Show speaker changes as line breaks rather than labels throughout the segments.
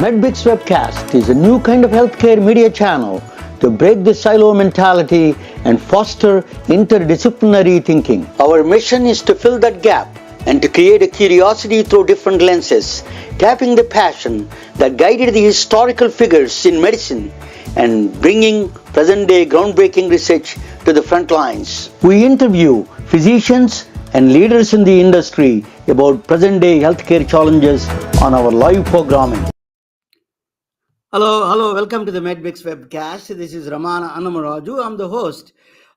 MedBix Webcast is a new kind of healthcare media channel to break the silo mentality and foster interdisciplinary thinking. Our mission is to fill that gap and to create a curiosity through different lenses, tapping the passion that guided the historical figures in medicine and bringing present-day groundbreaking research to the front lines. We interview physicians and leaders in the industry about present-day healthcare challenges on our live programming. Hello, welcome to the MedBix Webcast. This is Ramana Annamaraju. I'm the host.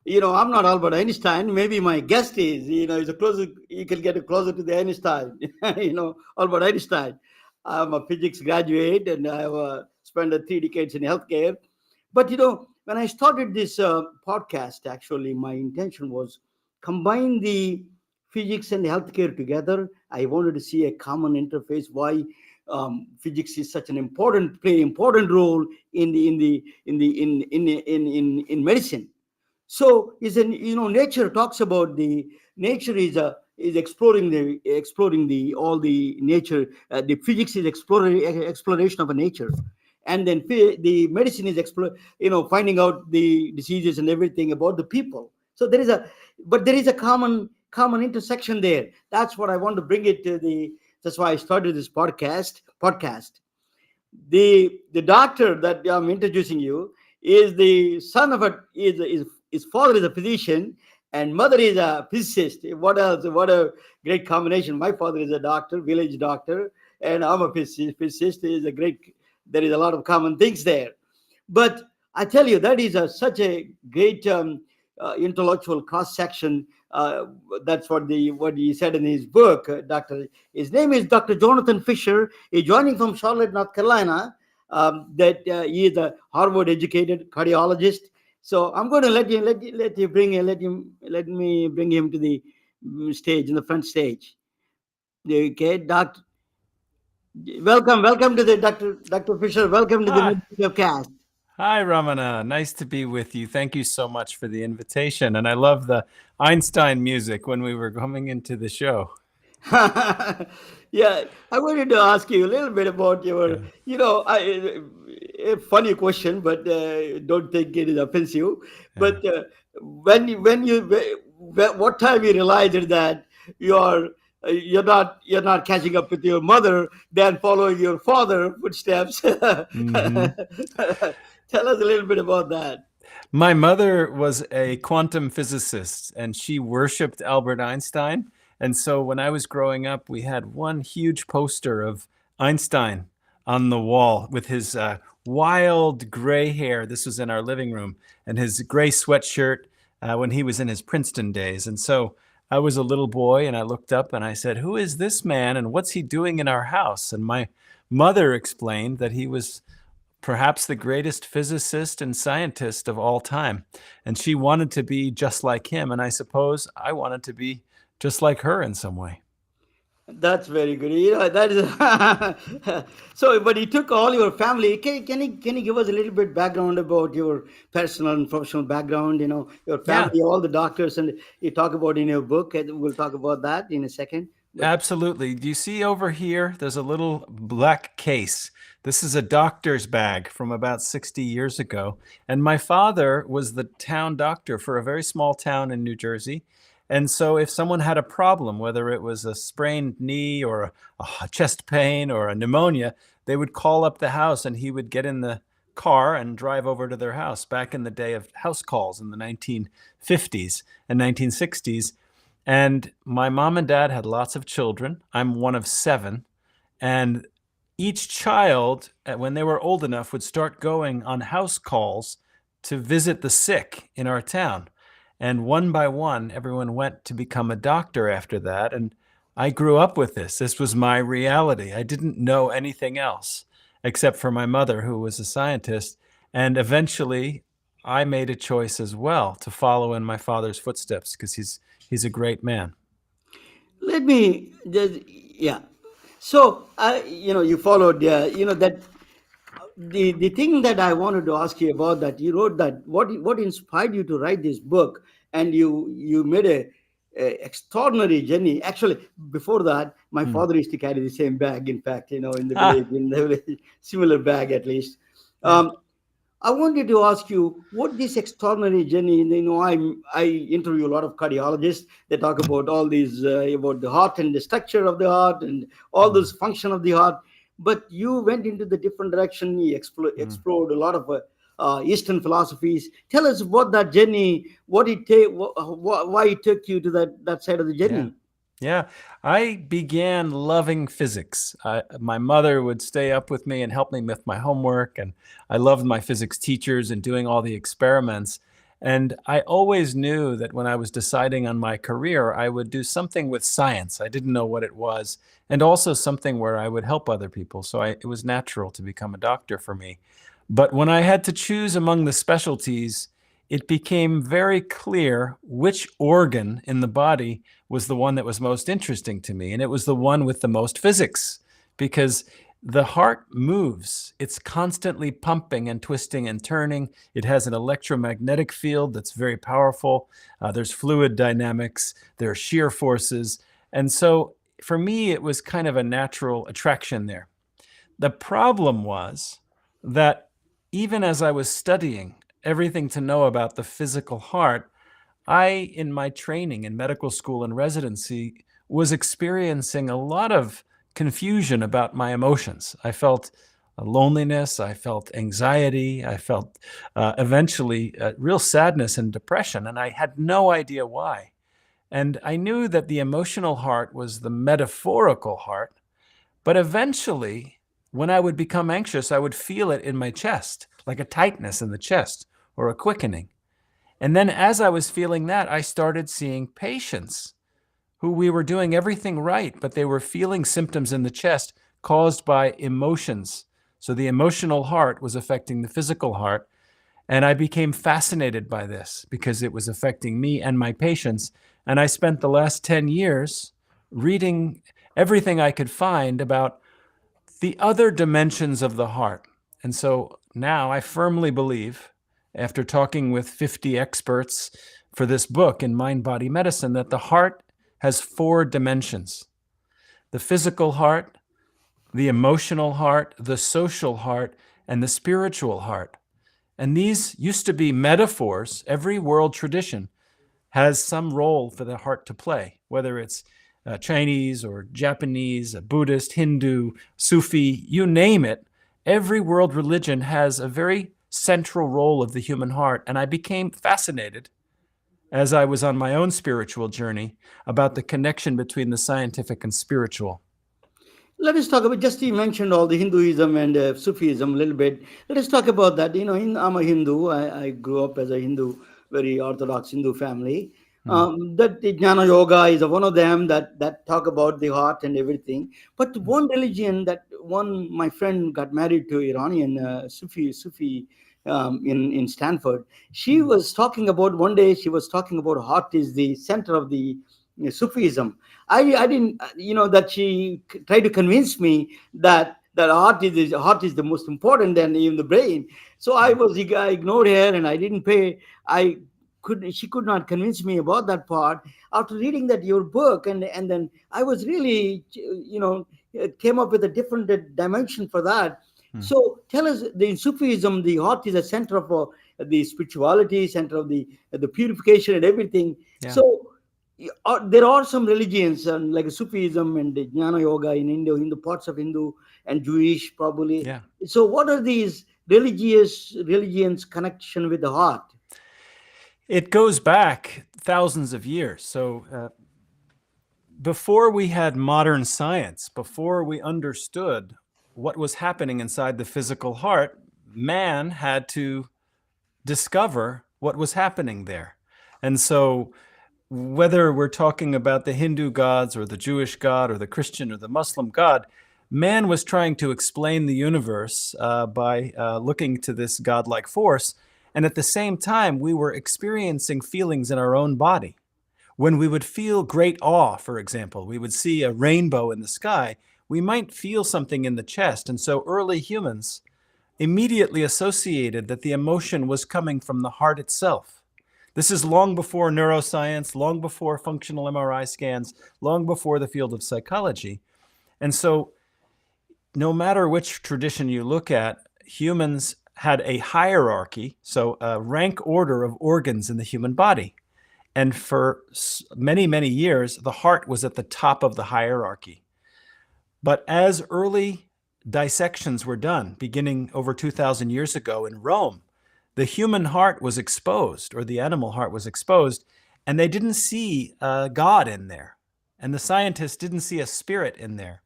I'm not Albert Einstein. Maybe my guest is, you can get closer to the Einstein, Albert Einstein. I'm a physics graduate and I have spent 3 decades in healthcare. But, when I started this podcast, actually, my intention was combine the physics and healthcare together. I wanted to see a common interface. Why physics is such an important role in medicine. So nature talks about the nature is exploring all the nature. The physics is exploration of a nature, and then the medicine is finding out the diseases and everything about the people. So there is a common intersection there. That's what I want to bring it to the. That's why I started this podcast. The doctor that I'm introducing you is the son of his father is a physician and mother is a physicist. What else? What a great combination. My father is a doctor, village doctor, and I'm a physicist. There is a lot of common things there. But I tell you, that is such a great intellectual cross section. That's what he said in his book. His name is Dr. Jonathan Fisher. He's joining from Charlotte, North Carolina. He is a Harvard-educated cardiologist. So I'm going to let me bring him to the stage, in the front stage. Okay, Doctor. Welcome to the Dr. Fisher. Welcome to the podcast.
Hi, Ramana. Nice to be with you. Thank you so much for the invitation. And I love the Einstein music when we were coming into the show.
Yeah, I wanted to ask you a little bit about your, a funny question, but don't think it is offensive. But what time you realized that you're not catching up with your mother, then following your father's footsteps? Mm-hmm. Tell us a little bit about that.
My mother was a quantum physicist, and she worshipped Albert Einstein. And so when I was growing up, we had one huge poster of Einstein on the wall with his wild gray hair. This was in our living room, and his gray sweatshirt when he was in his Princeton days. And so I was a little boy, and I looked up and I said, "Who is this man, and what's he doing in our house?" And my mother explained that he was perhaps the greatest physicist and scientist of all time. And she wanted to be just like him. And I suppose I wanted to be just like her in some way.
That's very good. That is so. But he took all your family. Can you give us a little bit background about your personal and professional background? Your family, all the doctors, and you talk about in your book. And we'll talk about that in a second.
Absolutely. Do you see over here? There's a little black case. This is a doctor's bag from about 60 years ago. And my father was the town doctor for a very small town in New Jersey. And so if someone had a problem, whether it was a sprained knee or a chest pain or a pneumonia, they would call up the house and he would get in the car and drive over to their house back in the day of house calls in the 1950s and 1960s. And my mom and dad had lots of children. I'm one of 7. And each child, when they were old enough, would start going on house calls to visit the sick in our town. And one by one, everyone went to become a doctor after that. And I grew up with this. This was my reality. I didn't know anything else except for my mother, who was a scientist. And eventually, I made a choice as well to follow in my father's footsteps because he's a great man.
Let me just, So, you followed, that the thing that I wanted to ask you about that you wrote that what inspired you to write this book, and you made extraordinary journey. Actually, before that, my
Hmm.
father used to carry the same bag. In fact, in the village,
Ah,
similar bag at least.
yeah.
Um, I wanted to ask you what this extraordinary journey. I interview a lot of cardiologists. They talk about all these about the heart and the structure of the heart and all
Hmm.
those function of the heart. But you went into the different direction. You
Hmm.
explored a lot of Eastern philosophies. Tell us what that journey, what it take, why it took you to that side of the
Yeah.
journey.
Yeah, I began loving physics. My mother would stay up with me and help me with my homework, and I loved my physics teachers and doing all the experiments. And I always knew that when I was deciding on my career, I would do something with science. I didn't know what it was, and also something where I would help other people. So it was natural to become a doctor for me. But when I had to choose among the specialties, it became very clear which organ in the body was the one that was most interesting to me. And it was the one with the most physics, because the heart moves. It's constantly pumping and twisting and turning. It has an electromagnetic field that's very powerful. There's fluid dynamics, there are shear forces. And so for me, it was kind of a natural attraction there. The problem was that even as I was studying everything to know about the physical heart, I, in my training in medical school and residency, was experiencing a lot of confusion about my emotions. I felt loneliness, I felt anxiety, I felt eventually real sadness and depression, and I had no idea why. And I knew that the emotional heart was the metaphorical heart, but eventually, when I would become anxious, I would feel it in my chest, like a tightness in the chest or a quickening. And then as I was feeling that, I started seeing patients who we were doing everything right, but they were feeling symptoms in the chest caused by emotions. So the emotional heart was affecting the physical heart. And I became fascinated by this because it was affecting me and my patients. And I spent the last 10 years reading everything I could find about the other dimensions of the heart. And so now I firmly believe, after talking with 50 experts for this book in mind body medicine, that the heart has four dimensions: the physical heart, the emotional heart, the social heart, and the spiritual heart. And these used to be metaphors. Every world tradition has some role for the heart to play, whether it's Chinese or Japanese, Buddhist, Hindu, Sufi, you name it. Every world religion has a very central role of the human heart. And I became fascinated as I was on my own spiritual journey about the connection between the scientific and spiritual.
Let us talk about, just you mentioned all the Hinduism and Sufism a little bit. Let us talk about that. I'm a Hindu. I grew up as a Hindu, very Orthodox Hindu family.
Mm,
That the Jnana Yoga is one of them that talk about the heart and everything. But
mm,
one religion that one, my friend got married to Iranian Sufi in Stanford. She
mm,
was talking about, one day she was talking about heart is the center of the Sufism. I didn't, that she tried to convince me that heart is the most important than even the brain. So
mm,
I ignored her and I didn't pay. I she could not convince me about that part. After reading that your book, and then I was really, came up with a different dimension for that.
mm.
So tell us, the Sufism, the heart is a center of the spirituality, center of the purification and everything.
Yeah,
So there are some religions like Sufism and the Jnana Yoga in India, in the parts of Hindu and Jewish probably.
yeah.
So what are these religions connection with the heart?
It goes back thousands of years. So before we had modern science, before we understood what was happening inside the physical heart, man had to discover what was happening there. And so, whether we're talking about the Hindu gods or the Jewish god or the Christian or the Muslim god, man was trying to explain the universe by looking to this godlike force. And at the same time, we were experiencing feelings in our own body. When we would feel great awe, for example, we would see a rainbow in the sky, we might feel something in the chest. And so early humans immediately associated that the emotion was coming from the heart itself. This is long before neuroscience, long before functional MRI scans, long before the field of psychology. And so, no matter which tradition you look at, humans had a hierarchy, so a rank order of organs in the human body. And for many, many years, the heart was at the top of the hierarchy. But as early dissections were done, beginning over 2,000 years ago in Rome, the human heart was exposed, or the animal heart was exposed, and they didn't see God in there. And the scientists didn't see a spirit in there.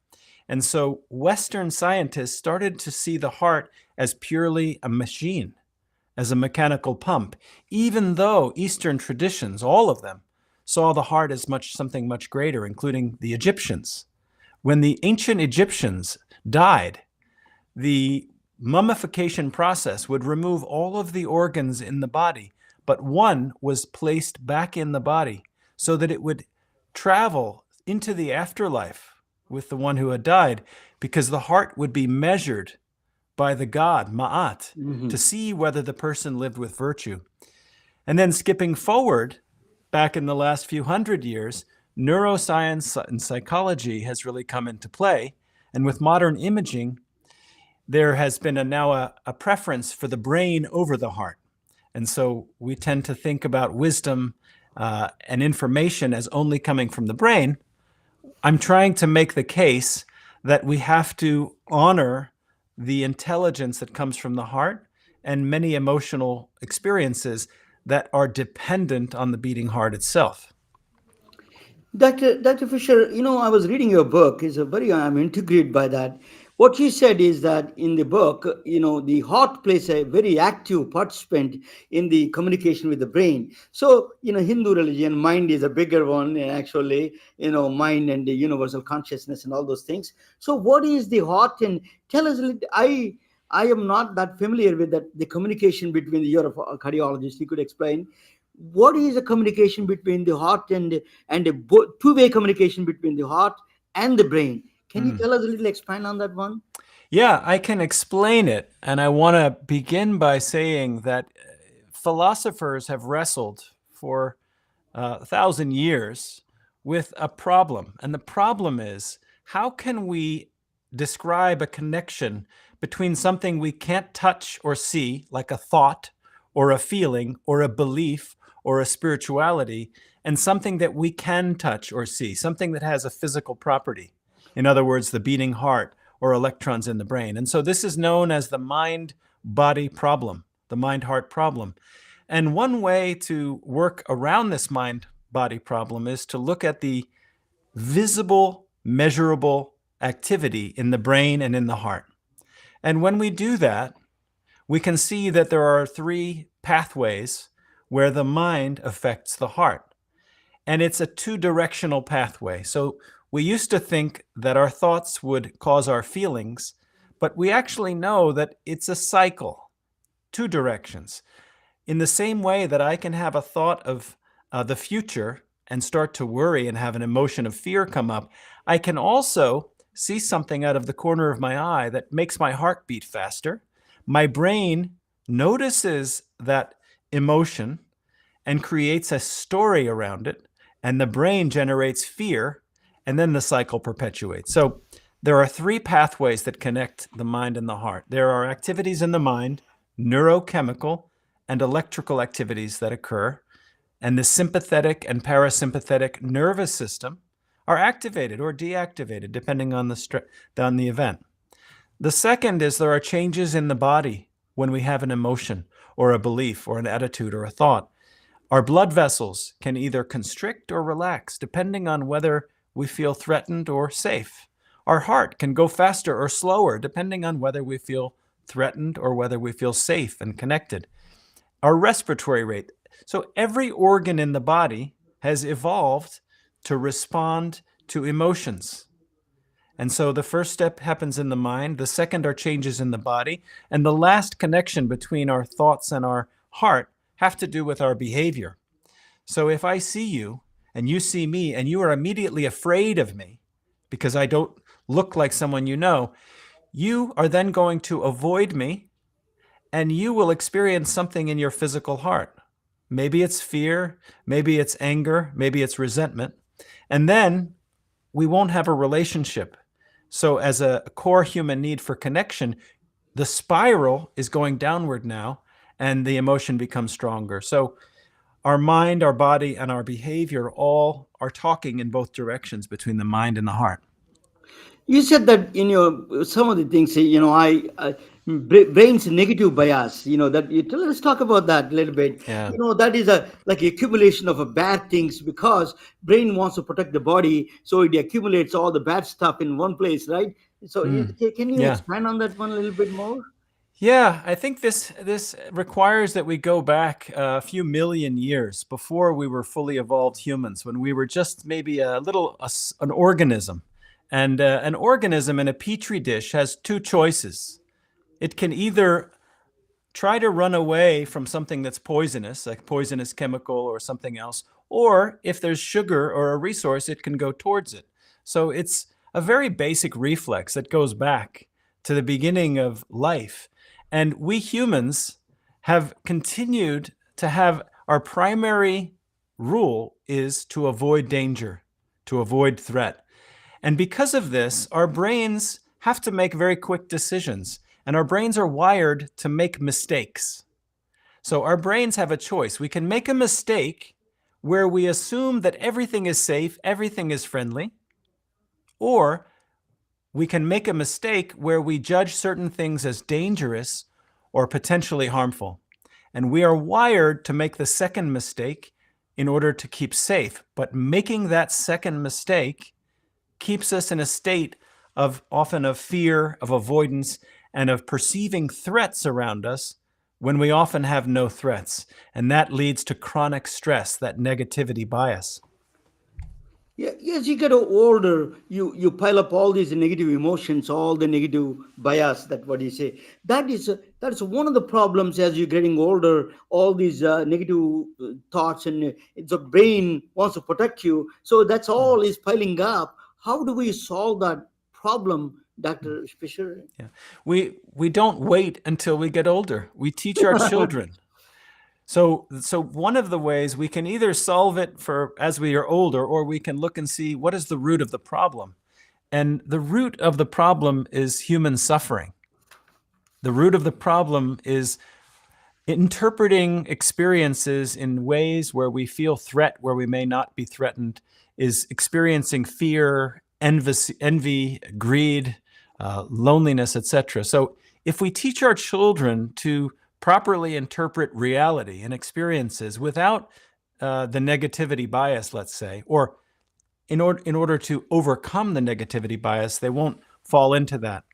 And so Western scientists started to see the heart as purely a machine, as a mechanical pump, even though Eastern traditions, all of them, saw the heart as something much greater, including the Egyptians. When the ancient Egyptians died, the mummification process would remove all of the organs in the body, but one was placed back in the body so that it would travel into the afterlife with the one who had died, because the heart would be measured by the god Ma'at to see whether the person lived with virtue. And then skipping forward, back in the last few hundred years, neuroscience and psychology has really come into play. And with modern imaging, there has been now a preference for the brain over the heart. And so we tend to think about wisdom and information as only coming from the brain. I'm trying to make the case that we have to honor the intelligence that comes from the heart and many emotional experiences that are dependent on the beating heart itself.
Dr. Fisher, I was reading your book. I'm intrigued by that. What you said is that in the book, the heart plays a very active participant in the communication with the brain. So, Hindu religion, mind is a bigger one, and actually, mind and the universal consciousness and all those things. So, what is the heart? And tell us a little. I am not that familiar with that, the communication between the, you're a cardiologist. You could explain what is the communication between the heart and a two-way communication between the heart and the brain. Can you tell us a little, expand on that one?
Yeah, I can explain it. And I want to begin by saying that philosophers have wrestled for 1,000 years with a problem. And the problem is, how can we describe a connection between something we can't touch or see, like a thought or a feeling or a belief or a spirituality, and something that we can touch or see, something that has a physical property? In other words, the beating heart or electrons in the brain. And so this is known as the mind-body problem, the mind-heart problem. And one way to work around this mind-body problem is to look at the visible, measurable activity in the brain and in the heart. And when we do that, we can see that there are three pathways where the mind affects the heart. And it's a two-directional pathway. So we used to think that our thoughts would cause our feelings, but we actually know that it's a cycle, two directions. In the same way that I can have a thought of the future and start to worry and have an emotion of fear come up, I can also see something out of the corner of my eye that makes my heart beat faster. My brain notices that emotion and creates a story around it, and the brain generates fear, and then the cycle perpetuates. So there are three pathways that connect the mind and the heart. There are activities in the mind, neurochemical and electrical activities that occur, and the sympathetic and parasympathetic nervous system are activated or deactivated depending on the event. The second is there are changes in the body when we have an emotion or a belief or an attitude or a thought. Our blood vessels can either constrict or relax depending on whether we feel threatened or safe. Our heart can go faster or slower depending on whether we feel threatened or whether we feel safe and connected. Our respiratory rate. So every organ in the body has evolved to respond to emotions. And so the first step happens in the mind, the second are changes in the body, and the last connection between our thoughts and our heart have to do with our behavior. So if I see you and you see me and you are immediately afraid of me because I don't look like someone you know, you are then going to avoid me and you will experience something in your physical heart. maybe it's fear, maybe it's anger, maybe it's resentment. And then we won't have a relationship. So, as a core human need for connection, the spiral is going downward now, and the emotion becomes stronger. So, our mind, our body, and our behavior all are talking in both directions between the mind and the heart.
You said that in your some of the things, brain's negative bias. That let's talk about that a little bit.
Yeah.
That is a like accumulation of a bad things because brain wants to protect the body, so it accumulates all the bad stuff in one place, right? So
Mm.
can you
Yeah.
expand on that one a little bit more?
Yeah, I think this requires that we go back a few million years before we were fully evolved humans, when we were just maybe an organism. And an organism in a petri dish has two choices. It can either try to run away from something that's poisonous, like poisonous chemical or something else, or if there's sugar or a resource, it can go towards it. So it's a very basic reflex that goes back to the beginning of life. And we humans have continued to have our primary rule is to avoid danger, to avoid threat. And because of this, our brains have to make very quick decisions, and our brains are wired to make mistakes. So our brains have a choice. We can make a mistake where we assume that everything is safe, everything is friendly, or we can make a mistake where we judge certain things as dangerous or potentially harmful. And we are wired to make the second mistake in order to keep safe. But making that second mistake keeps us in a state of often of fear, of avoidance, and of perceiving threats around us when we often have no threats. And that leads to chronic stress, that negativity bias.
Yeah, yes, you get older, you pile up all these negative emotions, all the negative bias. That what you say. That is one of the problems as you're getting older. All these negative thoughts and the brain wants to protect you, so that's all is piling up. How do we solve that problem, Doctor Fisher?
Yeah. We don't wait until we get older. We teach our children. So one of the ways we can either solve it for as we are older, or we can look and see what is the root of the problem. And the root of the problem is human suffering. The root of the problem is interpreting experiences in ways where we feel threat, where we may not be threatened, is experiencing fear, envy, greed, loneliness, etc. So if we teach our children to properly interpret reality and experiences without the negativity bias, let's say, or in order to overcome the negativity bias, they won't fall into that.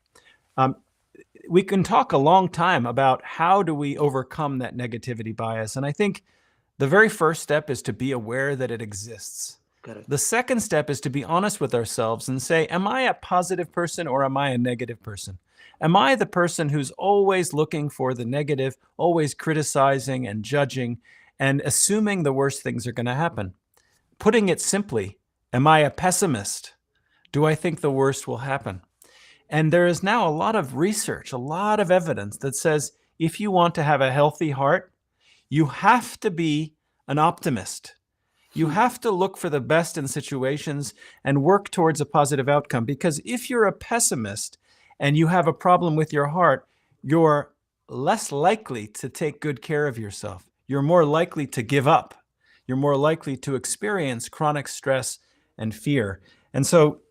Um, we can talk a long time about how do we overcome that negativity bias. And I think the very first step is to be aware that it exists.
Correct.
The second step is to be honest with ourselves and say, am I a positive person or am I a negative person? Am I the person who's always looking for the negative, always criticizing and judging and assuming the worst things are going to happen? Putting it simply, am I a pessimist? Do I think the worst will happen? And there is now a lot of research, a lot of evidence that says if you want to have a healthy heart, you have to be an optimist. You have to look for the best in situations and work towards a positive outcome. Because if you're a pessimist and you have a problem with your heart, you're less likely to take good care of yourself. You're more likely to give up. You're more likely to experience chronic stress and fear. And so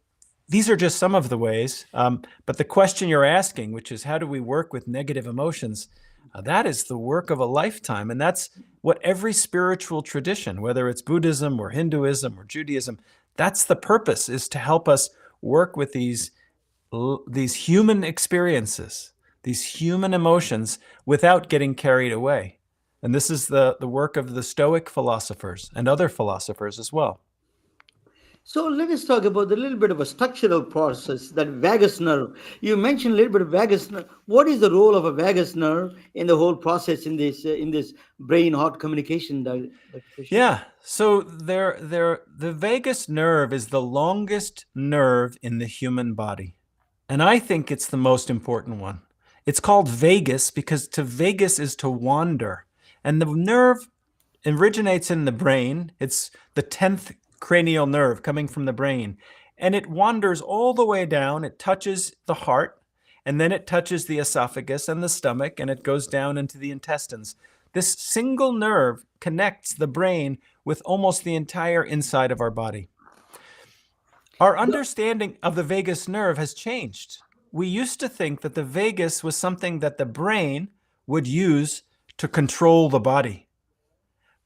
these are just some of the ways. But the question you're asking, which is how do we work with negative emotions, that is the work of a lifetime. And that's what every spiritual tradition, whether it's Buddhism or Hinduism or Judaism, that's the purpose, is to help us work with these human experiences, these human emotions without getting carried away. And this is the work of the Stoic philosophers and other philosophers as well.
So let us talk about a little bit of a structural process, that vagus nerve. You mentioned a little bit of vagus nerve. What is the role of a vagus nerve in the whole process in this brain-heart communication, Dr. Fisher?
Yeah. So the vagus nerve is the longest nerve in the human body. And I think it's the most important one. It's called vagus because to vagus is to wander. And the nerve originates in the brain. It's the 10th cranial nerve coming from the brain. And it wanders all the way down. It touches the heart, and then it touches the esophagus and the stomach, and it goes down into the intestines. This single nerve connects the brain with almost the entire inside of our body. Our understanding of the vagus nerve has changed. We used to think that the vagus was something that the brain would use to control the body.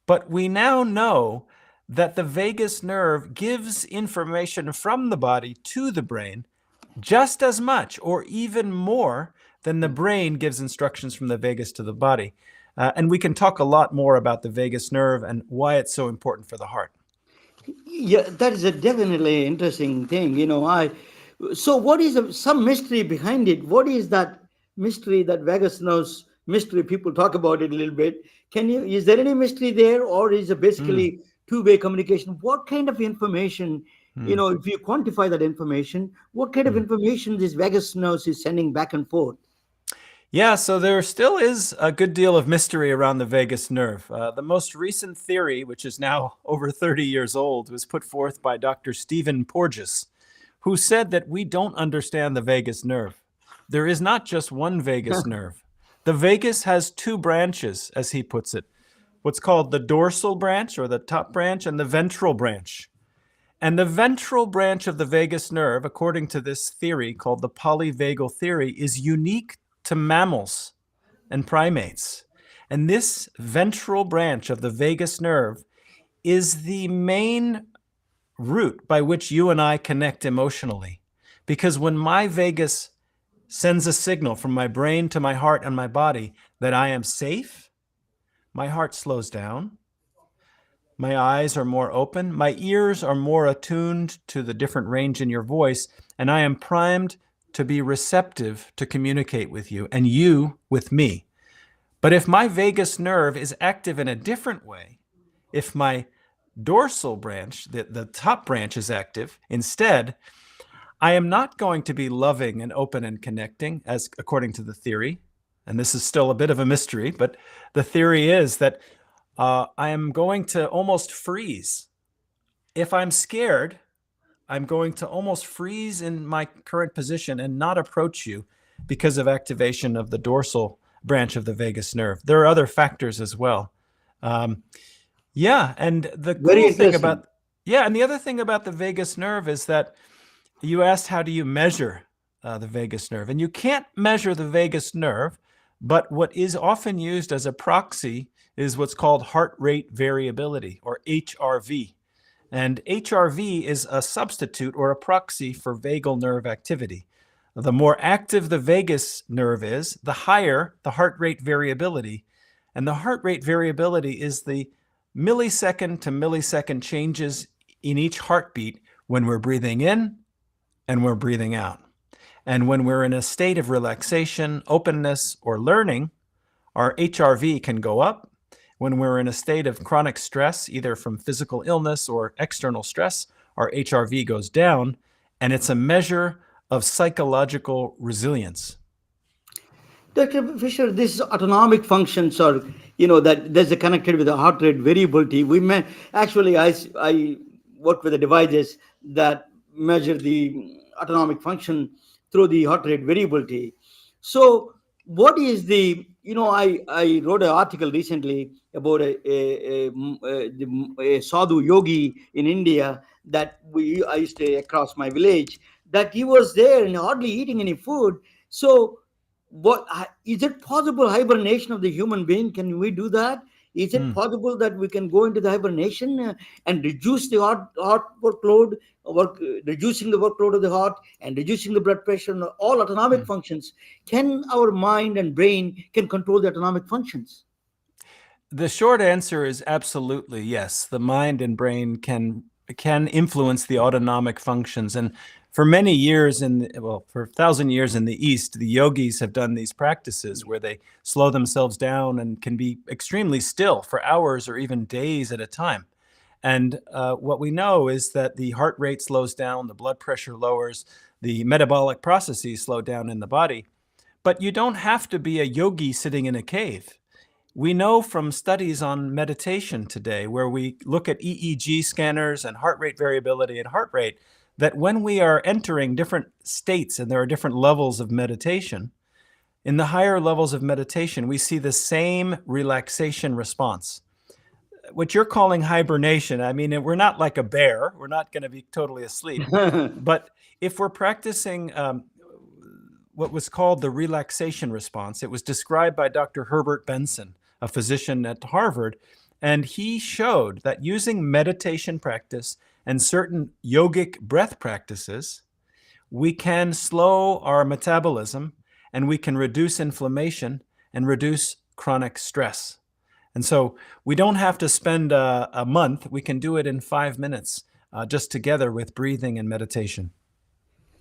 But we now know that the vagus nerve gives information from the body to the brain just as much or even more than the brain gives instructions from the vagus to the body. And we can talk a lot more about the vagus nerve and why it's so important for the heart.
Yeah, that is a definitely interesting thing. So what is some mystery behind it? What is that mystery, that Vegas knows mystery? People talk about it a little bit. Is there any mystery there, or is it
Mm,
basically two-way communication? What kind of information,
mm,
if you quantify that information, what kind of
mm.
information this Vegas knows is sending back and forth?
Yeah, so there still is a good deal of mystery around the vagus nerve. The most recent theory, which is now over 30 years old, was put forth by Dr. Stephen Porges, who said that we don't understand the vagus nerve. There is not just one vagus nerve. The vagus has two branches, as he puts it, what's called the dorsal branch or the top branch and the ventral branch. And the ventral branch of the vagus nerve, according to this theory called the polyvagal theory, is unique to mammals and primates. And this ventral branch of the vagus nerve is the main route by which you and I connect emotionally. Because when my vagus sends a signal from my brain to my heart and my body that I am safe, my heart slows down, my eyes are more open, my ears are more attuned to the different range in your voice, and I am primed to be receptive to communicate with you and you with me. But if my vagus nerve is active in a different way, if my dorsal branch, the top branch, is active instead, I am not going to be loving and open and connecting, as according to the theory. And this is still a bit of a mystery, but the theory is that I am going to almost freeze. If I'm scared, I'm going to almost freeze in my current position and not approach you because of activation of the dorsal branch of the vagus nerve. There are other factors as well. Yeah, and the
Very
cool thing
interesting.
about and the other thing about the vagus nerve is that you asked how do you measure the vagus nerve, and you can't measure the vagus nerve, but what is often used as a proxy is what's called heart rate variability, or HRV. And HRV is a substitute or a proxy for vagal nerve activity. The more active the vagus nerve is, the higher the heart rate variability. And the heart rate variability is the millisecond to millisecond changes in each heartbeat when we're breathing in and we're breathing out. And when we're in a state of relaxation, openness, or learning, our HRV can go up. When we're in a state of chronic stress, either from physical illness or external stress, our HRV goes down, and it's a measure of psychological resilience.
Dr. Fisher, this autonomic functions are, that there's a connected with the heart rate variability. Actually, I work with the devices that measure the autonomic function through the heart rate variability. So, what is I wrote an article recently about a sadhu yogi in India that I used to across my village, that he was there and hardly eating any food. So what is it possible hibernation of the human being? Can we do that? Is it
Mm,
possible that we can go into the hibernation and reduce the heart workload, reducing the workload of the heart and reducing the blood pressure and all autonomic
mm.
functions? Can our mind and brain can control the autonomic functions?
The short answer is absolutely yes. The mind and brain can influence the autonomic functions, and for many years for 1,000 years in the East, the yogis have done these practices where they slow themselves down and can be extremely still for hours or even days at a time. And what we know is that the heart rate slows down, the blood pressure lowers, the metabolic processes slow down in the body. But you don't have to be a yogi sitting in a cave. we know from studies on meditation today, where we look at EEG scanners and heart rate variability and heart rate, that when we are entering different states, and there are different levels of meditation, in the higher levels of meditation, we see the same relaxation response. What you're calling hibernation, I mean, we're not like a bear. We're not going to be totally asleep. But if we're practicing what was called the relaxation response, it was described by Dr. Herbert Benson, a physician at Harvard, and he showed that using meditation practice and certain yogic breath practices, we can slow our metabolism and we can reduce inflammation and reduce chronic stress. And so we don't have to spend a month. We can do it in 5 minutes, just together with breathing and meditation.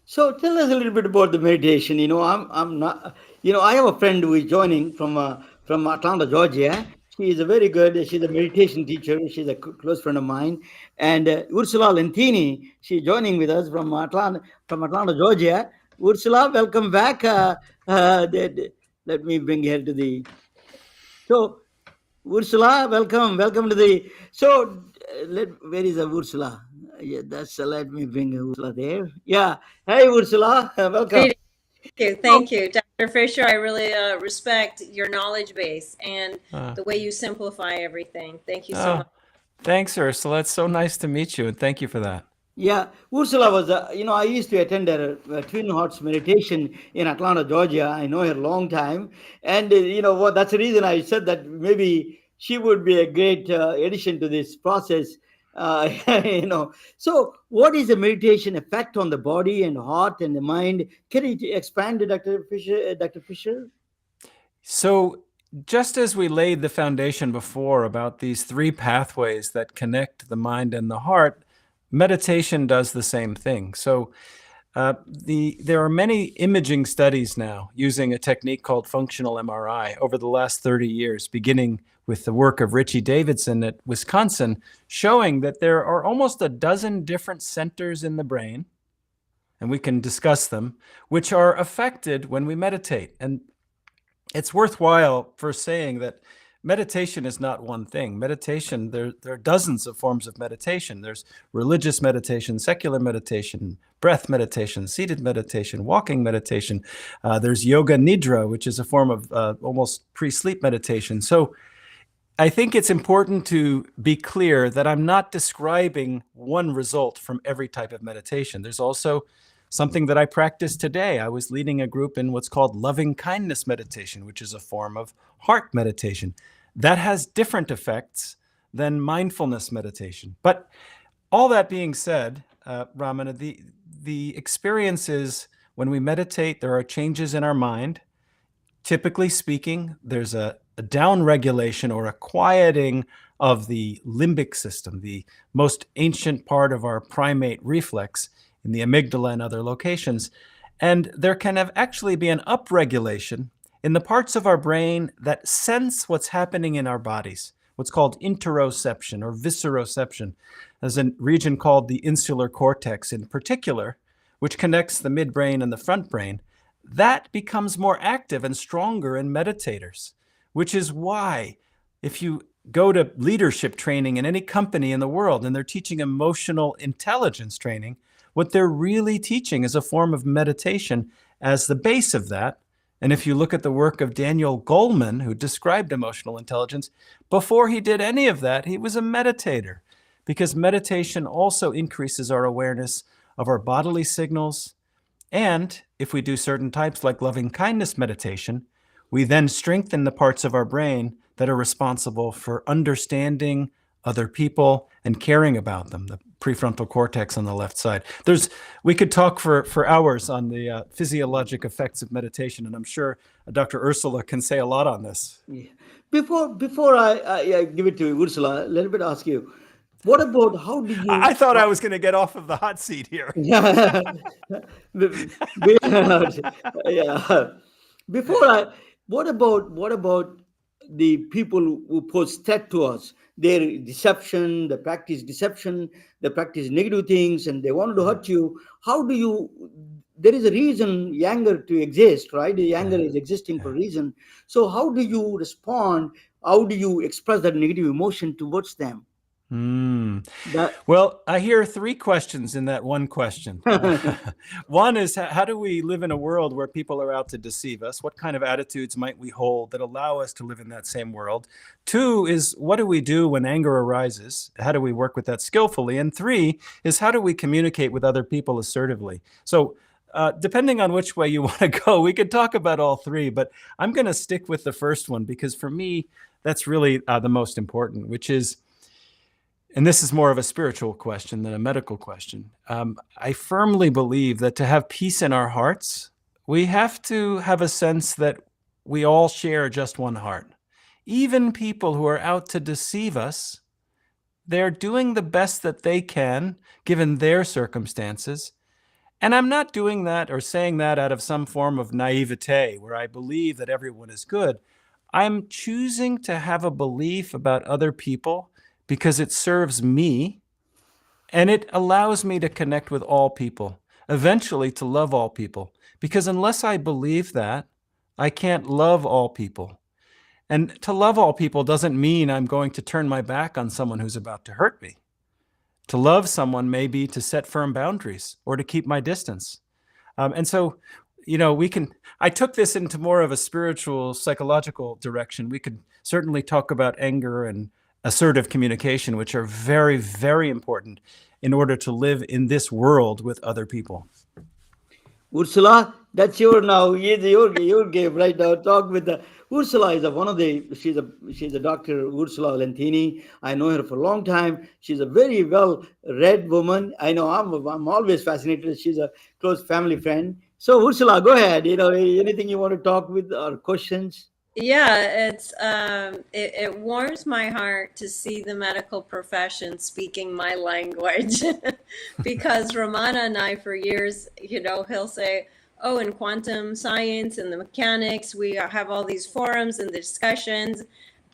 So tell us a little bit about the meditation. I'm not. I have a friend who is joining from Atlanta, Georgia. She is a very good. She's a meditation teacher. She's a close friend of mine. And Ursula Lentini, she's joining with us from Atlanta, Georgia. Ursula, welcome back. Let me bring her to the. So Ursula, welcome to the. So where is Ursula? Yeah, let me bring Ursula there. Yeah. Hey, Ursula, welcome.
Thank you, Dr. Fisher. I really respect your knowledge base and the way you simplify everything. Thank you so much.
Thanks, Ursula. It's so nice to meet you, and thank you for that.
Yeah, Ursula was, I used to attend a Twin Hearts meditation in Atlanta, Georgia. I know her a long time. And, that's the reason I said that maybe she would be a great addition to this process. So what is the meditation effect on the body and heart and the mind? Can you expand, Dr. Fisher?
So just as we laid the foundation before about these 3 pathways that connect the mind and the heart, meditation does the same thing. So there are many imaging studies now using a technique called functional MRI over the last 30 years, beginning with the work of Richie Davidson at Wisconsin, showing that there are almost a dozen different centers in the brain, and we can discuss them, which are affected when we meditate. And it's worthwhile for saying that meditation is not one thing. Meditation, there are dozens of forms of meditation. There's religious meditation, secular meditation, breath meditation, seated meditation, walking meditation. There's yoga nidra, which is a form of almost pre-sleep meditation. So I think it's important to be clear that I'm not describing one result from every type of meditation. There's also something that I practice today. I was leading a group in what's called loving kindness meditation, which is a form of heart meditation. That has different effects than mindfulness meditation. But all that being said, Ramana, the experience is when we meditate, there are changes in our mind. Typically speaking, there's a downregulation or a quieting of the limbic system, the most ancient part of our primate reflex in the amygdala and other locations. And there can actually be an upregulation in the parts of our brain that sense what's happening in our bodies, what's called interoception or visceroception. There's a region called the insular cortex in particular, which connects the midbrain and the front brain. That becomes more active and stronger in meditators, which is why if you go to leadership training in any company in the world and they're teaching emotional intelligence training, what they're really teaching is a form of meditation as the base of that. And if you look at the work of Daniel Goleman, who described emotional intelligence, before he did any of that, he was a meditator, because meditation also increases our awareness of our bodily signals. And if we do certain types like loving kindness meditation, we then strengthen the parts of our brain that are responsible for understanding other people and caring about them, the prefrontal cortex on the left side. We could talk for hours on the physiologic effects of meditation, and I'm sure Dr. Ursula can say a lot on this.
Yeah. Before I give it to Ursula, let me ask you, what about how did you?
I thought I was going to get off of the hot seat here.
Yeah. What about the people who pose threat to us? Their deception, they practice deception, they practice negative things, and they want to hurt you. How do you? There is a reason anger to exist, right? The anger is existing for a reason. So how do you respond? how do you express that negative emotion towards them? That
Well, I hear three questions in that one question. One is, how do we live in a world where people are out to deceive us? What kind of attitudes might we hold that allow us to live in that same world? Two is, what do we do when anger arises? How do we work with that skillfully? And three is, how do we communicate with other people assertively? So depending on which way you want to go, we could talk about all three, but I'm going to stick with the first one because for me, that's really the most important, which is, and this is more of a spiritual question than a medical question. I firmly believe that to have peace in our hearts, we have to have a sense that we all share just one heart. Even people who are out to deceive us, they're doing the best that they can, given their circumstances. And I'm not doing that or saying that out of some form of naivete, where I believe that everyone is good. I'm choosing to have a belief about other people because it serves me and it allows me to connect with all people, eventually to love all people. Because unless I believe that, I can't love all people. And to love all people doesn't mean I'm going to turn my back on someone who's about to hurt me. To love someone may be to set firm boundaries or to keep my distance. And so, I took this into more of a spiritual, psychological direction. We could certainly talk about anger and assertive communication, which are very, very important in order to live in this world with other people.
Ursula, that's your game right now. Talk with the Ursula is one of the she's a doctor, Ursula Lentini. I know her for a long time. She's a very well read woman. I know I'm always fascinated. She's a close family friend. So Ursula, go ahead. Anything you want to talk with or questions?
Yeah, it warms my heart to see the medical profession speaking my language because Ramana and I, for years, he'll say, "Oh, in quantum science and the mechanics, we have all these forums and discussions.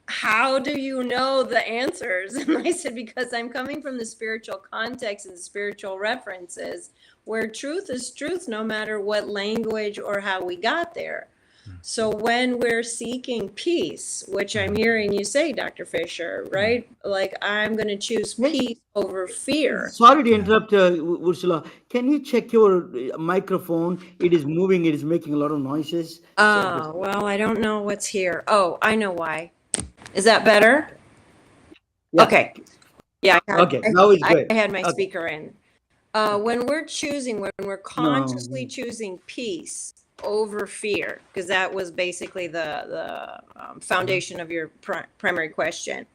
How do you know the answers?" And I said, because I'm coming from the spiritual context and spiritual references, where truth is truth, no matter what language or how we got there. So when we're seeking peace, which I'm hearing you say, Dr. Fisher, right? Like, I'm going to choose peace over fear.
Sorry to interrupt, Ursula. Can you check your microphone? It is moving. It is making a lot of noises.
Oh, well, I don't know what's here. Oh, I know why. Is that better?
Yeah.
Okay. Yeah.
Okay. Now it's good.
I had my
Okay.
speaker in. When we're consciously choosing peace over fear, because that was basically the foundation of your primary question.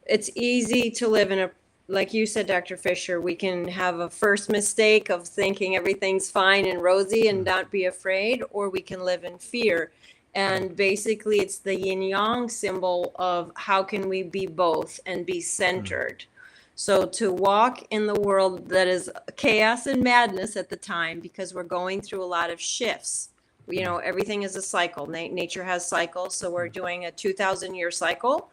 It's easy to live in like you said, Dr. Fisher, we can have a first mistake of thinking everything's fine and rosy and not be afraid, or we can live in fear. And basically it's the yin yang symbol of how can we be both and be centered. So to walk in the world that is chaos and madness at the time, because we're going through a lot of shifts. Everything is a cycle. Nature has cycles. So we're doing a 2,000-year cycle,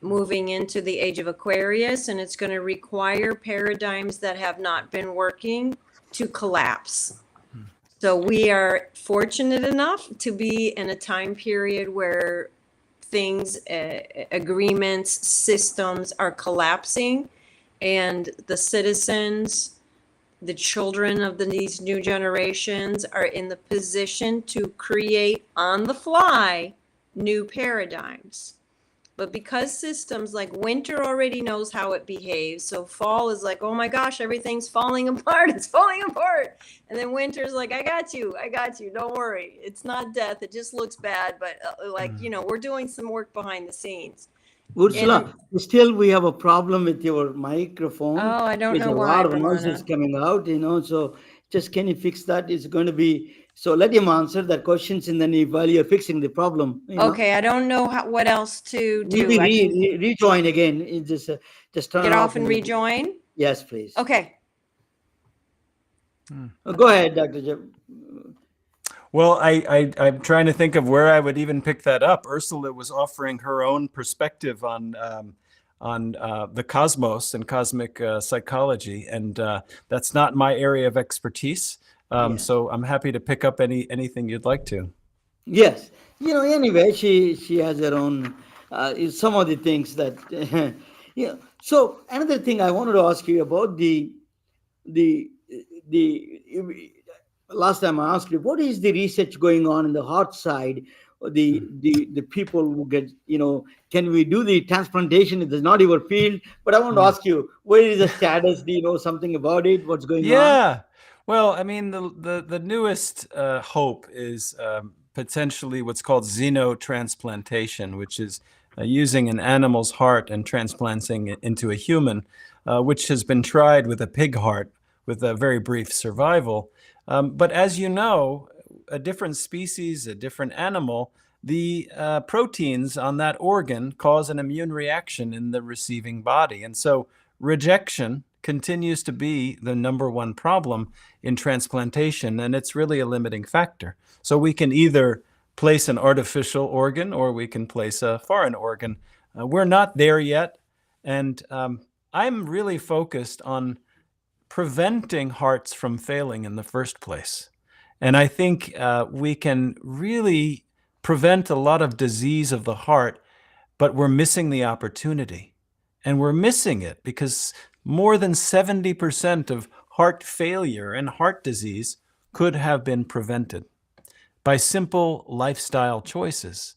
moving into the age of Aquarius, and it's going to require paradigms that have not been working to collapse. So we are fortunate enough to be in a time period where things, agreements, systems are collapsing. And the citizens, the children of these new generations are in the position to create on the fly new paradigms. But because systems like winter already knows how it behaves, so fall is like, oh my gosh, everything's falling apart. It's falling apart. And then winter's like, I got you. Don't worry. It's not death. It just looks bad. But we're doing some work behind the scenes.
Ursula, still we have a problem with your microphone.
Oh, I don't know why.
There's a lot of noises coming out, so just can you fix that? It's going to be, so let him answer that questions and then while you're fixing the problem.
Okay, I don't know what else to do.
Maybe rejoin again. Just turn
get
it
off and rejoin?
Yes, please.
Okay.
Go ahead, Dr. Jeff.
Well, I'm trying to think of where I would even pick that up. Ursula was offering her own perspective on the cosmos and cosmic psychology, and that's not my area of expertise. So I'm happy to pick up anything you'd like to.
Yes, anyway, she has her own is some of the things that yeah. So another thing I wanted to ask you about the the last time I asked you, what is the research going on in the heart side? The people who get, can we do the transplantation? It is not your field, but I want to
Mm.
ask you, where is the status? Do you know something about it? What's going on?
Yeah. Well, I mean, the newest hope is potentially what's called xenotransplantation, which is using an animal's heart and transplanting it into a human, which has been tried with a pig heart with a very brief survival. But as you know, a different species, a different animal, the proteins on that organ cause an immune reaction in the receiving body. And so rejection continues to be the number one problem in transplantation, and it's really a limiting factor. So we can either place an artificial organ or we can place a foreign organ. We're not there yet, and I'm really focused on preventing hearts from failing in the first place. And I think we can really prevent a lot of disease of the heart, but we're missing the opportunity. And we're missing it because more than 70% of heart failure and heart disease could have been prevented by simple lifestyle choices.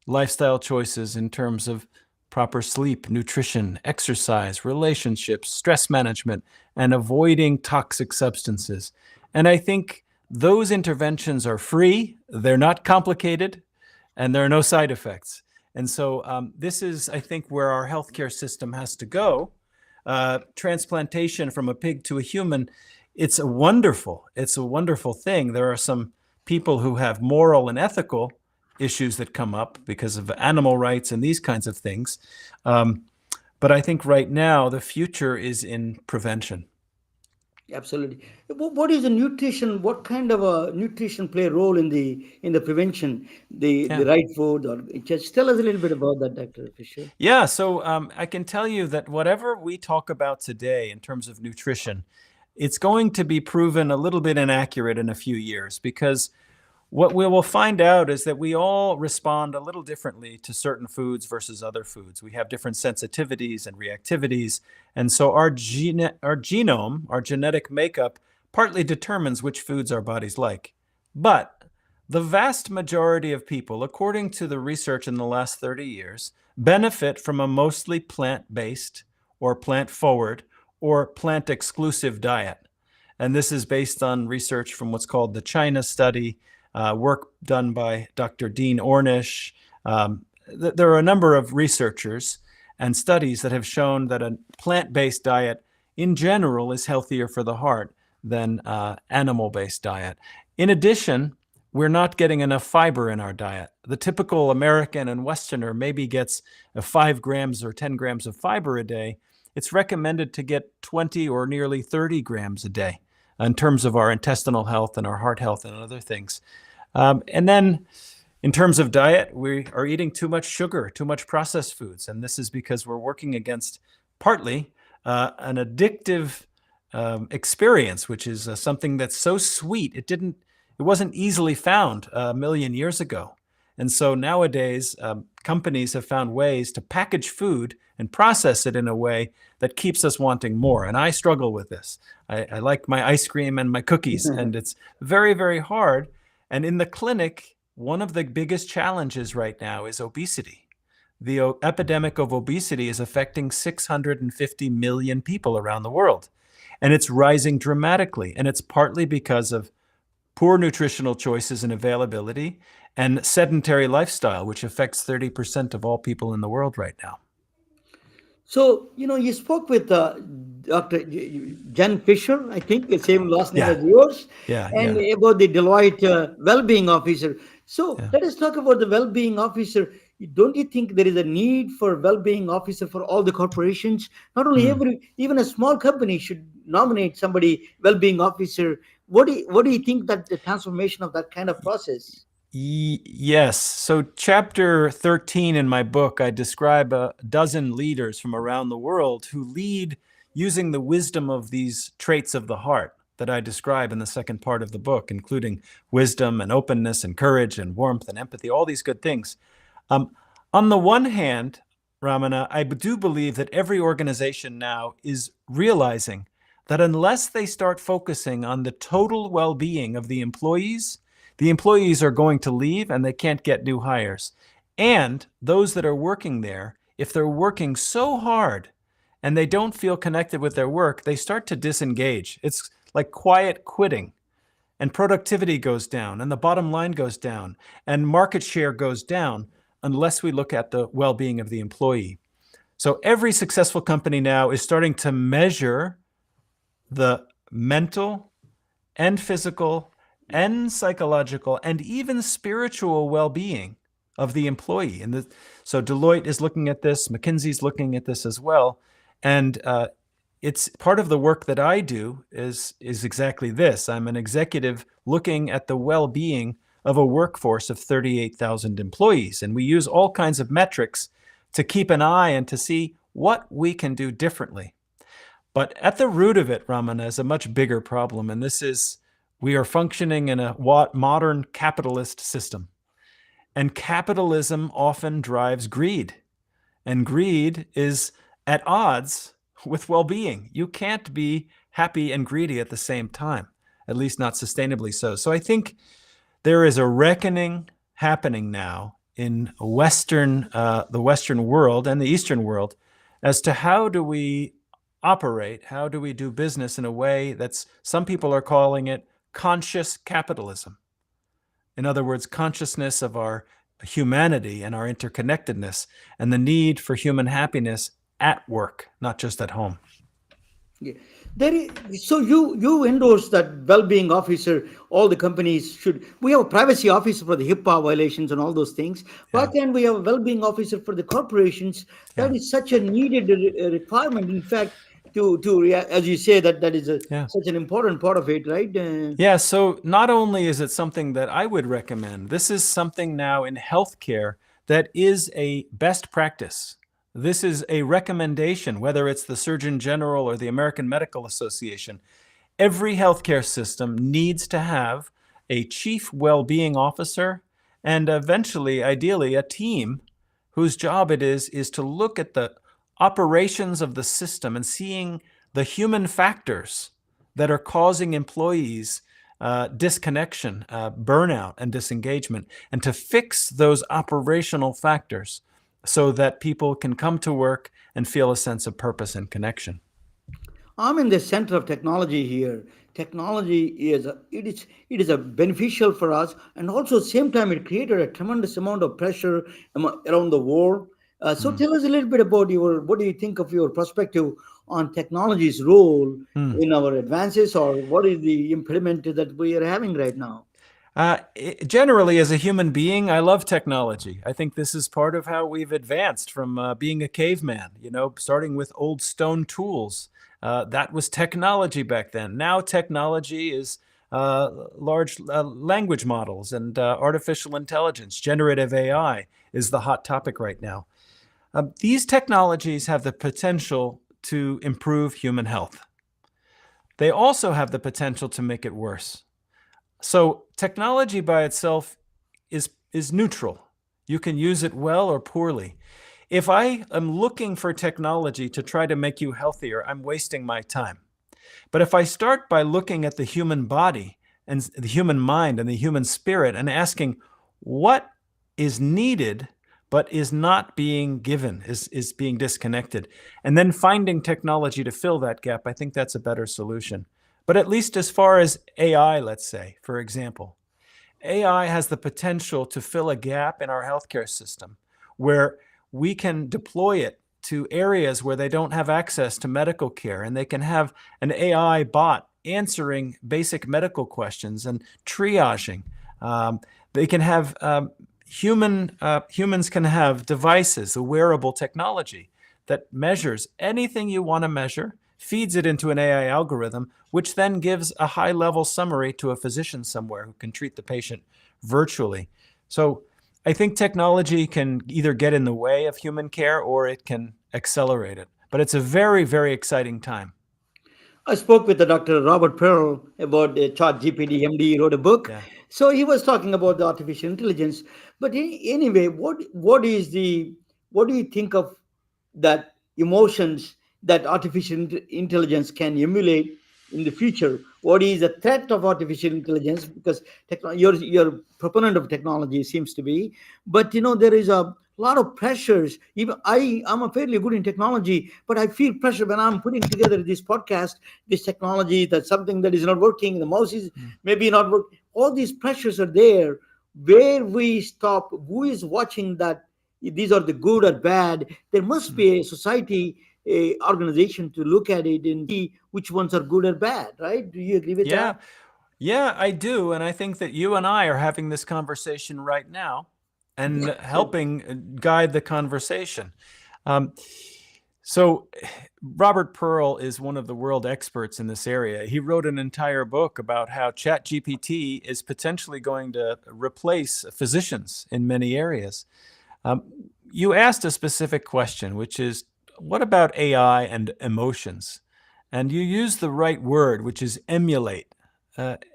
Lifestyle choices in terms of proper sleep, nutrition, exercise, relationships, stress management, and avoiding toxic substances. And I think those interventions are free, they're not complicated, and there are no side effects. And so this is, I think, where our healthcare system has to go. Transplantation from a pig to a human, it's a wonderful thing. There are some people who have moral and ethical issues that come up because of animal rights and these kinds of things. But I think right now the future is in prevention.
Absolutely. What is the nutrition? What kind of a nutrition play a role in the prevention? The
Yeah.
right food, or just tell us a little bit about that, Dr. Fisher.
Yeah, so I can tell you that whatever we talk about today in terms of nutrition, it's going to be proven a little bit inaccurate in a few years, because what we will find out is that we all respond a little differently to certain foods versus other foods. We have different sensitivities and reactivities. And so our genome, our genetic makeup, partly determines which foods our bodies like. But the vast majority of people, according to the research in the last 30 years, benefit from a mostly plant-based or plant-forward or plant-exclusive diet. And this is based on research from what's called the China study, work done by Dr. Dean Ornish. There are a number of researchers and studies that have shown that a plant-based diet in general is healthier for the heart than animal-based diet. In addition, we're not getting enough fiber in our diet. The typical American and Westerner maybe gets 5 grams or 10 grams of fiber a day. It's recommended to get 20 or nearly 30 grams a day in terms of our intestinal health and our heart health and other things. And then in terms of diet, we are eating too much sugar, too much processed foods. And this is because we're working against partly an addictive experience, which is something that's so sweet, it wasn't easily found a million years ago. And so nowadays, companies have found ways to package food and process it in a way that keeps us wanting more. And I struggle with this. I like my ice cream and my cookies, and it's very, very hard. And in the clinic, one of the biggest challenges right now is obesity. The epidemic of obesity is affecting 650 million people around the world. And it's rising dramatically. And it's partly because of poor nutritional choices and availability, and sedentary lifestyle, which affects 30% of all people in the world right now.
So, you spoke with Dr. Jen Fisher, I think, the same last name
Yeah.
as yours,
Yeah,
and
yeah.
about the Deloitte well-being officer. So
Yeah.
let us talk about the well-being officer. Don't you think there is a need for well-being officer for all the corporations? Not only even a small company should nominate somebody well-being officer. What do you think that the transformation of that kind of process?
Yes. So chapter 13 in my book, I describe a dozen leaders from around the world who lead using the wisdom of these traits of the heart that I describe in the second part of the book, including wisdom and openness and courage and warmth and empathy, all these good things. On the one hand, Ramana, I do believe that every organization now is realizing that unless they start focusing on the total well-being of the employees are going to leave and they can't get new hires. And those that are working there, if they're working so hard and they don't feel connected with their work, they start to disengage. It's like quiet quitting. And productivity goes down, and the bottom line goes down, and market share goes down unless we look at the well-being of the employee. So every successful company now is starting to measure the mental and physical and psychological and even spiritual well-being of the employee. And so Deloitte is looking at this, McKinsey's looking at this as well. And it's part of the work that I do is exactly this. I'm an executive looking at the well-being of a workforce of 38,000 employees. And we use all kinds of metrics to keep an eye and to see what we can do differently. But at the root of it, Ramana, is a much bigger problem. And this is, we are functioning in a modern capitalist system. And capitalism often drives greed. And greed is at odds with well-being. You can't be happy and greedy at the same time, at least not sustainably so. So I think there is a reckoning happening now in the Western world and the Eastern world as to how do we operate, how do we do business in a way that's, some people are calling it conscious capitalism. In other words, consciousness of our humanity and our interconnectedness and the need for human happiness at work, not just at home.
Yeah. So you endorse that well-being officer. All the companies should. We have a privacy officer for the HIPAA violations and all those things. Why can't we have a well-being officer for the corporations? That is such a needed requirement. In fact, as you say, that is such an important part of it, right?
Yeah. So not only is it something that I would recommend, this is something now in healthcare that is a best practice. This is a recommendation, whether it's the Surgeon General or the American Medical Association. Every healthcare system needs to have a chief well-being officer and eventually, ideally, a team whose job it is to look at the operations of the system and seeing the human factors that are causing employees disconnection, burnout, and disengagement, and to fix those operational factors so that people can come to work and feel a sense of purpose and connection.
I'm in the center of technology here. Technology is a beneficial for us, and also at the same time it created a tremendous amount of pressure around the world. So tell us a little bit about what do you think of your perspective on technology's role in our advances, or what is the impediment that we are having right now?
Generally, as a human being, I love technology. I think this is part of how we've advanced from being a caveman, starting with old stone tools. That was technology back then. Now technology is large language models and artificial intelligence. Generative AI is the hot topic right now. These technologies have the potential to improve human health. They also have the potential to make it worse. So technology by itself is neutral. You can use it well or poorly. If I am looking for technology to try to make you healthier, I'm wasting my time. But if I start by looking at the human body and the human mind and the human spirit and asking what is needed but is not being given, is being disconnected, and then finding technology to fill that gap, I think that's a better solution. But at least as far as AI, let's say, for example, AI has the potential to fill a gap in our healthcare system where we can deploy it to areas where they don't have access to medical care, and they can have an AI bot answering basic medical questions and triaging. They can have humans can have devices, a wearable technology that measures anything you want to measure, feeds it into an AI algorithm, which then gives a high-level summary to a physician somewhere who can treat the patient virtually. So I think technology can either get in the way of human care or it can accelerate it. But it's a very, very exciting time.
I spoke with the Dr. Robert Pearl about Chat GPT. MD wrote a book,
Yeah.
so he was talking about the artificial intelligence. But anyway, what do you think of that emotions that artificial intelligence can emulate in the future? What is the threat of artificial intelligence? Because you're proponent of technology seems to be, but there is a lot of pressures. Even I'm a fairly good in technology, but I feel pressure when I'm putting together this podcast, this technology, that something that is not working, the mouse is
Mm.
maybe not working. All these pressures are there. Where we stop, who is watching that? These are the good or bad. There must
Mm.
be a society, a organization to look at it and see which ones are good or bad, right? Do you agree with that?
Yeah. Yeah, I do. And I think that you and I are having this conversation right now and helping guide the conversation. Um, so, Robert Pearl is one of the world experts in this area. He wrote an entire book about how ChatGPT is potentially going to replace physicians in many areas. Um, you asked a specific question, which is, what about AI and emotions? And you used the right word, which is emulate.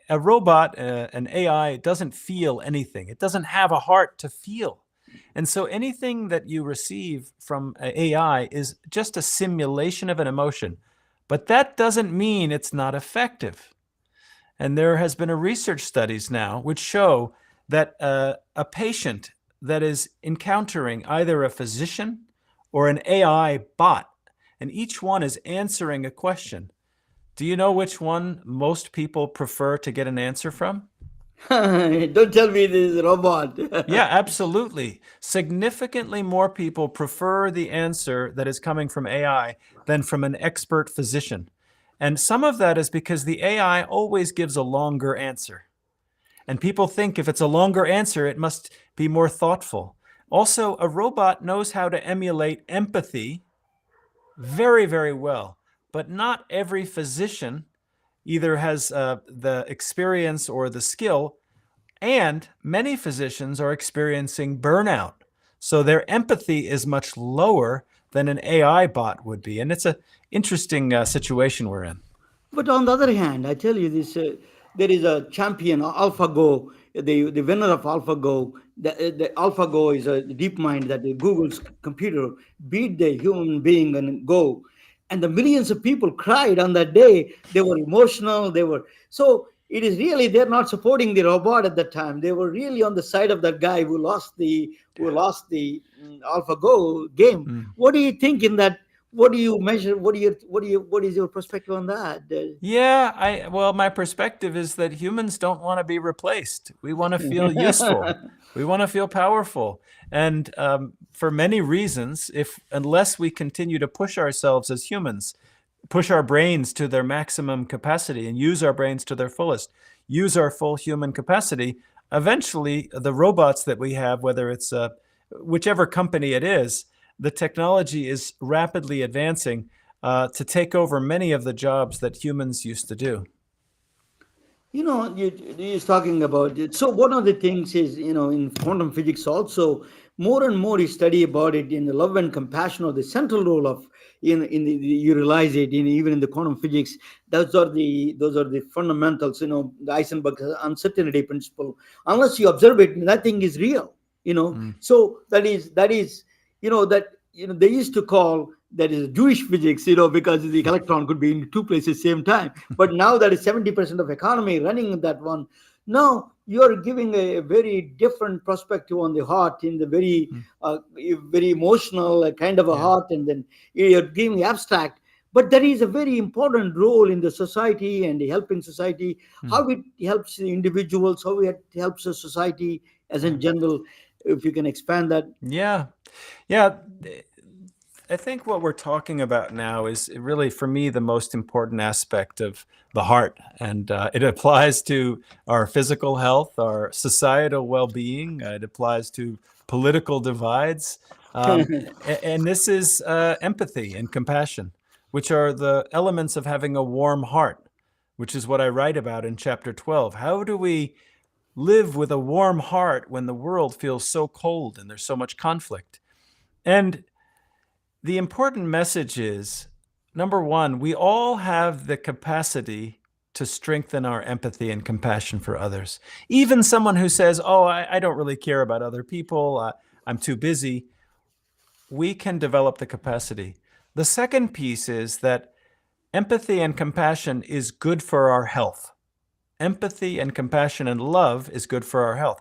A robot, an AI, doesn't feel anything. It doesn't have a heart to feel. And so anything that you receive from AI is just a simulation of an emotion. But that doesn't mean it's not effective. And there has been a research studies now which show that a patient that is encountering either a physician or an AI bot, and each one is answering a question. Do you know which one most people prefer to get an answer from?
Don't tell me this is a robot.
Yeah, absolutely. Significantly more people prefer the answer that is coming from AI than from an expert physician. And some of that is because the AI always gives a longer answer. And people think if it's a longer answer, it must be more thoughtful. Also, a robot knows how to emulate empathy very, very well. But not every physician either has the experience or the skill, and many physicians are experiencing burnout. So their empathy is much lower than an AI bot would be. And it's an interesting situation we're in.
But on the other hand, I tell you this: there is a champion, AlphaGo, the winner of AlphaGo. The AlphaGo is a deep mind that Google's computer beat the human being in Go, and the millions of people cried on that day. They were emotional. They were so. It is really they're not supporting the robot at that time. They were really on the side of that guy who lost the AlphaGo game.
Mm.
What do you think in that? What do you measure? What is your perspective on that?
Yeah, well, my perspective is that humans don't want to be replaced. We want to feel useful. We want to feel powerful. And for many reasons, unless we continue to push ourselves as humans, push our brains to their maximum capacity and use our brains to their fullest, use our full human capacity, eventually the robots that we have, whether it's whichever company it is, the technology is rapidly advancing to take over many of the jobs that humans used to do.
You're talking about it. So one of the things is, in quantum physics also, more and more you study about it in the love and compassion, or the central role of you realize it even in the quantum physics. Those are the fundamentals. The Heisenberg uncertainty principle. Unless you observe it, nothing is real.
Mm.
So that they used to call that is Jewish physics, because the electron could be in two places same time. But now that is 70% of economy running in that one. Now you're giving a very different perspective on the heart, in the very
Mm.
very emotional kind of a
Yeah.
heart, and then you're giving abstract. But there is a very important role in the society and helping society,
Mm.
how it helps the individuals, how it helps the society as
Yeah.
in general. If you can expand that.
Yeah. Yeah. I think what we're talking about now is really, for me, the most important aspect of the heart. And it applies to our physical health, our societal well-being. It applies to political divides. And this is empathy and compassion, which are the elements of having a warm heart, which is what I write about in chapter 12. How do we live with a warm heart when the world feels so cold and there's so much conflict? And the important message is number one, we all have the capacity to strengthen our empathy and compassion for others. Even someone who says, oh, I don't really care about other people, I'm too busy, we can develop the capacity. The second piece is that empathy and compassion is good for our health. Empathy and compassion and love is good for our health.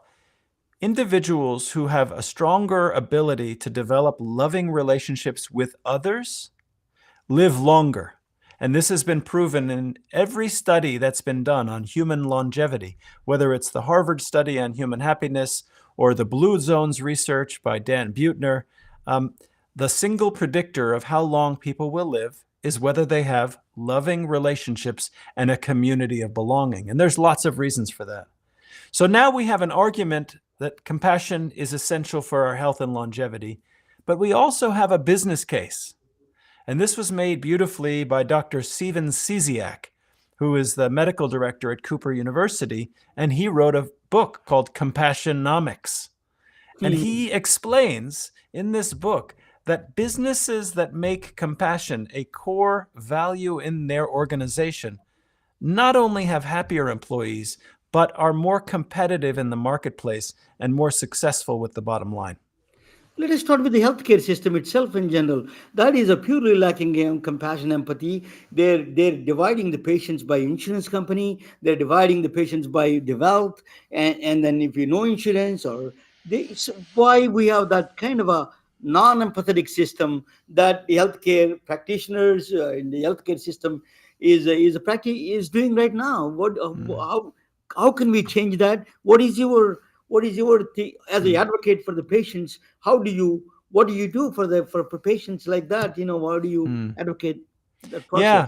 Individuals who have a stronger ability to develop loving relationships with others live longer. And this has been proven in every study that's been done on human longevity, whether it's the Harvard study on human happiness or the Blue Zones research by Dan Buettner. The single predictor of how long people will live is whether they have loving relationships and a community of belonging. And there's lots of reasons for that. So now we have an argument that compassion is essential for our health and longevity, but we also have a business case. And this was made beautifully by Dr. Steven Cesiak, who is the medical director at Cooper University, and he wrote a book called Compassionomics. And he explains in this book that businesses that make compassion a core value in their organization not only have happier employees, but are more competitive in the marketplace and more successful with the bottom line.
Let us start with the healthcare system itself in general. That is a purely lacking in compassion, empathy. They're dividing the patients by insurance company. They're dividing the patients by the wealth, and then if you know insurance or why we have that kind of a non-empathetic system that the healthcare practitioners in the healthcare system is a practice is doing right now. How can we change that? As an advocate for the patients, what do you do for patients like that? How do you advocate that process?
Yeah.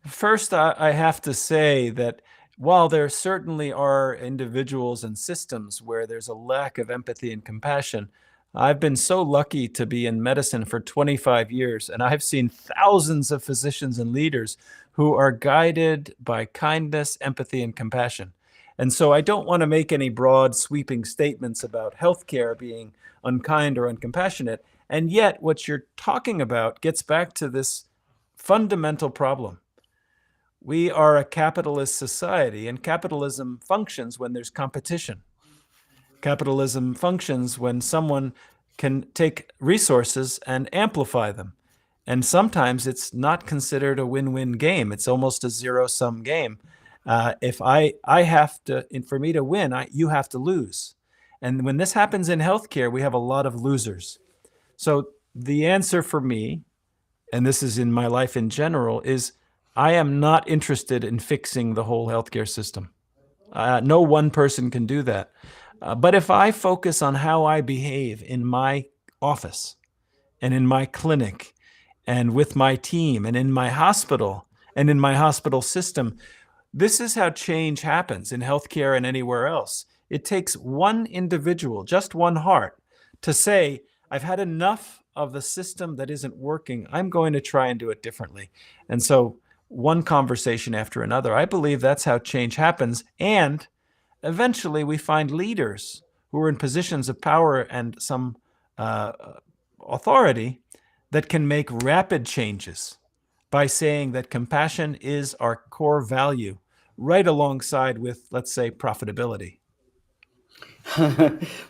First, I have to say that while there certainly are individuals and systems where there's a lack of empathy and compassion, I've been so lucky to be in medicine for 25 years, and I've seen thousands of physicians and leaders who are guided by kindness, empathy, and compassion. And so I don't want to make any broad sweeping statements about healthcare being unkind or uncompassionate. And yet what you're talking about gets back to this fundamental problem. We are a capitalist society, and capitalism functions when there's competition. Capitalism functions when someone can take resources and amplify them. And sometimes it's not considered a win-win game. It's almost a zero-sum game. If I have to, for me to win, you have to lose. And when this happens in healthcare, we have a lot of losers. So the answer for me, and this is in my life in general, is I am not interested in fixing the whole healthcare system. No one person can do that. But if I focus on how I behave in my office and in my clinic and with my team and in my hospital and in my hospital system, this is how change happens in healthcare and anywhere else. It takes one individual, just one heart, to say, I've had enough of the system that isn't working. I'm going to try and do it differently. And so one conversation after another, I believe that's how change happens. And eventually we find leaders who are in positions of power and some authority that can make rapid changes by saying that compassion is our core value, right alongside with, let's say, profitability.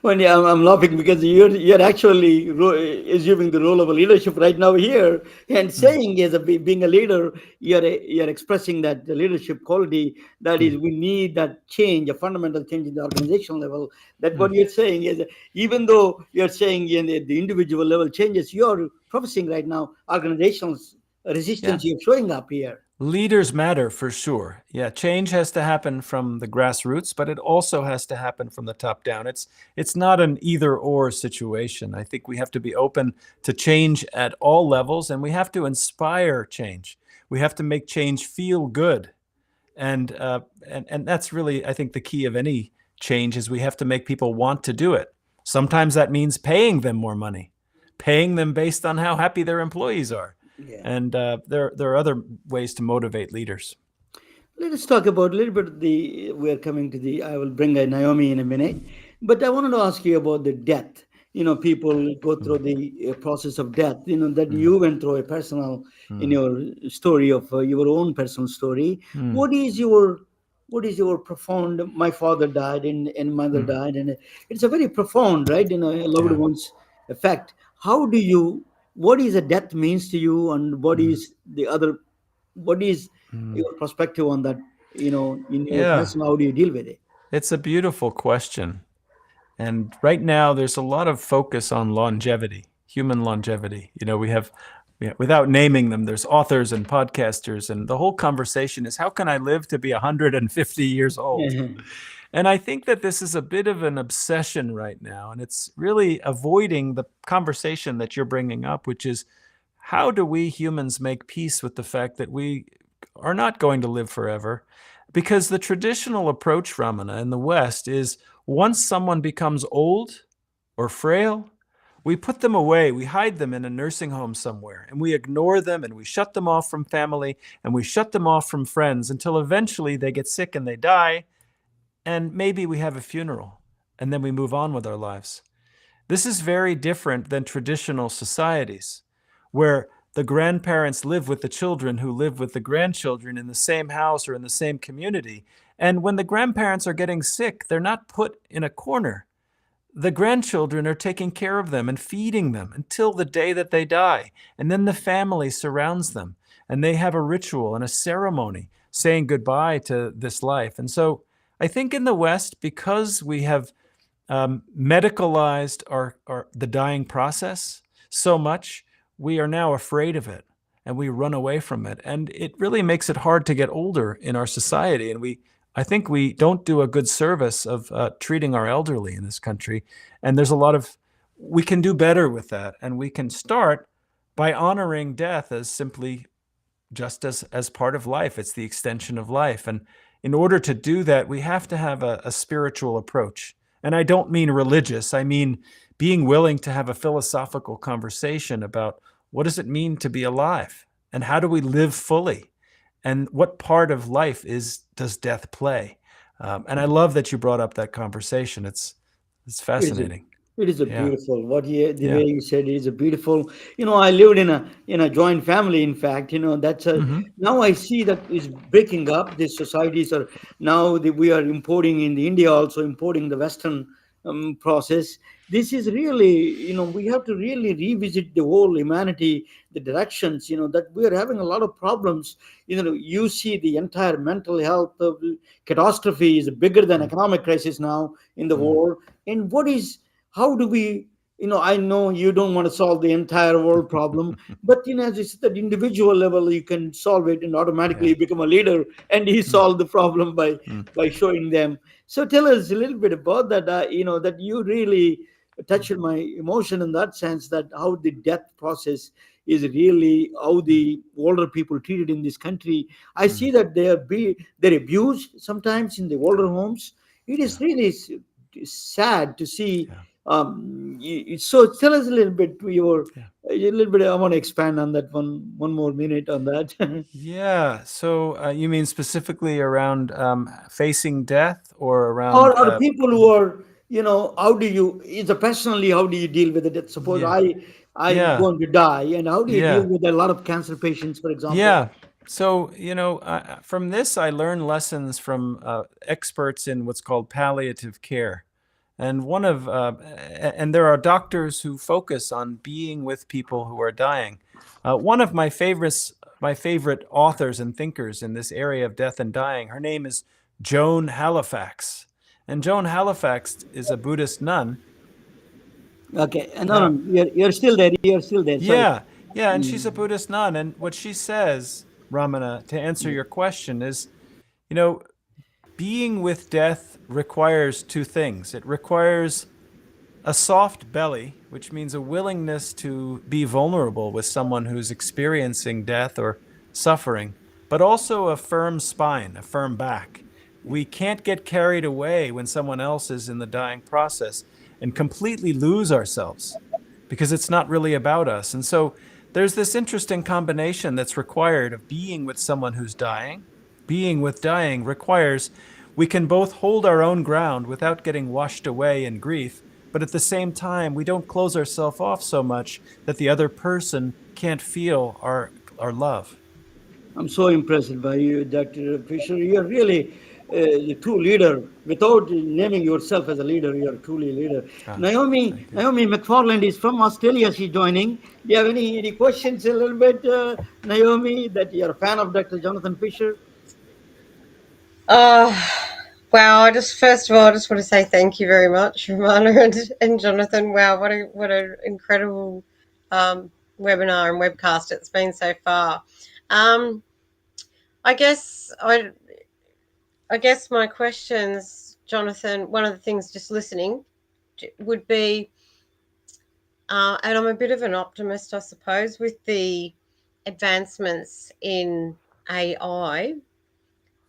Well, yeah, I'm laughing because you're actually assuming the role of a leadership right now here, and saying being a leader, you're expressing that the leadership quality that is we need that change, a fundamental change in the organizational level. That what you're saying is, even though you're saying in the individual level changes, you're professing right now organizational resistance. You're showing up here.
Leaders matter for sure. Yeah, change has to happen from the grassroots, but it also has to happen from the top down. It's not an either or situation. I think we have to be open to change at all levels, and we have to inspire change. We have to make change feel good. And that's really, I think, the key of any change is we have to make people want to do it. Sometimes that means paying them more money, paying them based on how happy their employees are. Yeah. And there are other ways to motivate leaders.
Let us talk about a little bit we're coming to I will bring Naomi in a minute, but I wanted to ask you about the death. people go through the process of death, that you went through a personal, in your story of your own personal story. What is your profound, my father died and mother died, and it's a very profound, right, a loved
Yeah.
one's effect. How do you, what is a death means to you, and what is your perspective on that, in your
Yeah.
person, how do you deal with it?
It's a beautiful question. And right now, there's a lot of focus on longevity, human longevity. We have, without naming them, there's authors and podcasters, and the whole conversation is how can I live to be 150 years old? And I think that this is a bit of an obsession right now, and it's really avoiding the conversation that you're bringing up, which is how do we humans make peace with the fact that we are not going to live forever? Because the traditional approach, Ramana, in the West is once someone becomes old or frail, we put them away, we hide them in a nursing home somewhere, and we ignore them, and we shut them off from family, and we shut them off from friends until eventually they get sick and they die, and maybe we have a funeral, and then we move on with our lives. This is very different than traditional societies, where the grandparents live with the children who live with the grandchildren in the same house or in the same community. And when the grandparents are getting sick, they're not put in a corner. The grandchildren are taking care of them and feeding them until the day that they die. And then the family surrounds them, and they have a ritual and a ceremony saying goodbye to this life. And so I think in the West, because we have medicalized the dying process so much, we are now afraid of it and we run away from it. And it really makes it hard to get older in our society. And I think we don't do a good service of treating our elderly in this country. And there's we can do better with that. And we can start by honoring death as simply just as part of life. It's the extension of life. And in order to do that, we have to have a spiritual approach. And I don't mean religious. I mean being willing to have a philosophical conversation about what does it mean to be alive, and how do we live fully, and what part of life does death play? And I love that you brought up that conversation. It's fascinating.
It is a
Yeah.
beautiful, the
Yeah.
way you said it is a beautiful. I lived in a joint family. In fact, that's now I see that is breaking up. These societies are now we are importing in the India, also importing the Western process. This is really, we have to really revisit the whole humanity, the directions. That we are having a lot of problems. You see the entire mental health of catastrophe is bigger than economic crisis now in the world. And how do we, I know you don't want to solve the entire world problem, but as you said, at individual level you can solve it and automatically
Yeah.
become a leader, and he solved the problem by showing them. So tell us a little bit about that, that you really touched my emotion in that sense, that how the death process is really how the older people treated in this country. I see that they're abused sometimes in the older homes. It is really sad to see.
Yeah.
So tell us a little bit
Yeah.
a little bit. I want to expand on that one more minute on that.
Yeah. So you mean specifically around facing death, or around?
Or people who are, how do you, personally, how do you deal with it? Suppose
Yeah.
I'm
Yeah.
going to die, and how do you
Yeah.
deal with a lot of cancer patients, for example?
Yeah. So, from this, I learned lessons from experts in what's called palliative care. And and there are doctors who focus on being with people who are dying. One of my favorite authors and thinkers in this area of death and dying, her name is Joan Halifax. And Joan Halifax is a Buddhist nun.
Okay, no, you're still there. You're still there. Sorry.
Yeah, yeah, and she's a Buddhist nun. And what she says, Ramana, to answer your question is, you know, being with death requires two things. It requires a soft belly, which means a willingness to be vulnerable with someone who's experiencing death or suffering, but also a firm spine, a firm back. We can't get carried away when someone else is in the dying process and completely lose ourselves, because it's not really about us. And so there's this interesting combination that's required of being with someone who's dying. Being with dying requires we can both hold our own ground without getting washed away in grief, but at the same time, we don't close ourselves off so much that the other person can't feel our love.
I'm so impressed by you, Dr. Fisher. You're really a true leader. Without naming yourself as a leader, you're truly a leader.
Thank you.
Naomi McFarland is from Australia. She's joining. Do you have any questions a little bit, Naomi, that you're a fan of Dr. Jonathan Fisher?
Wow, first of all, I just want to say thank you very much, Romana and Jonathan. Wow, what an incredible webinar and webcast it's been so far. I guess my questions, Jonathan, one of the things just listening would be, and I'm a bit of an optimist, I suppose, with the advancements in AI.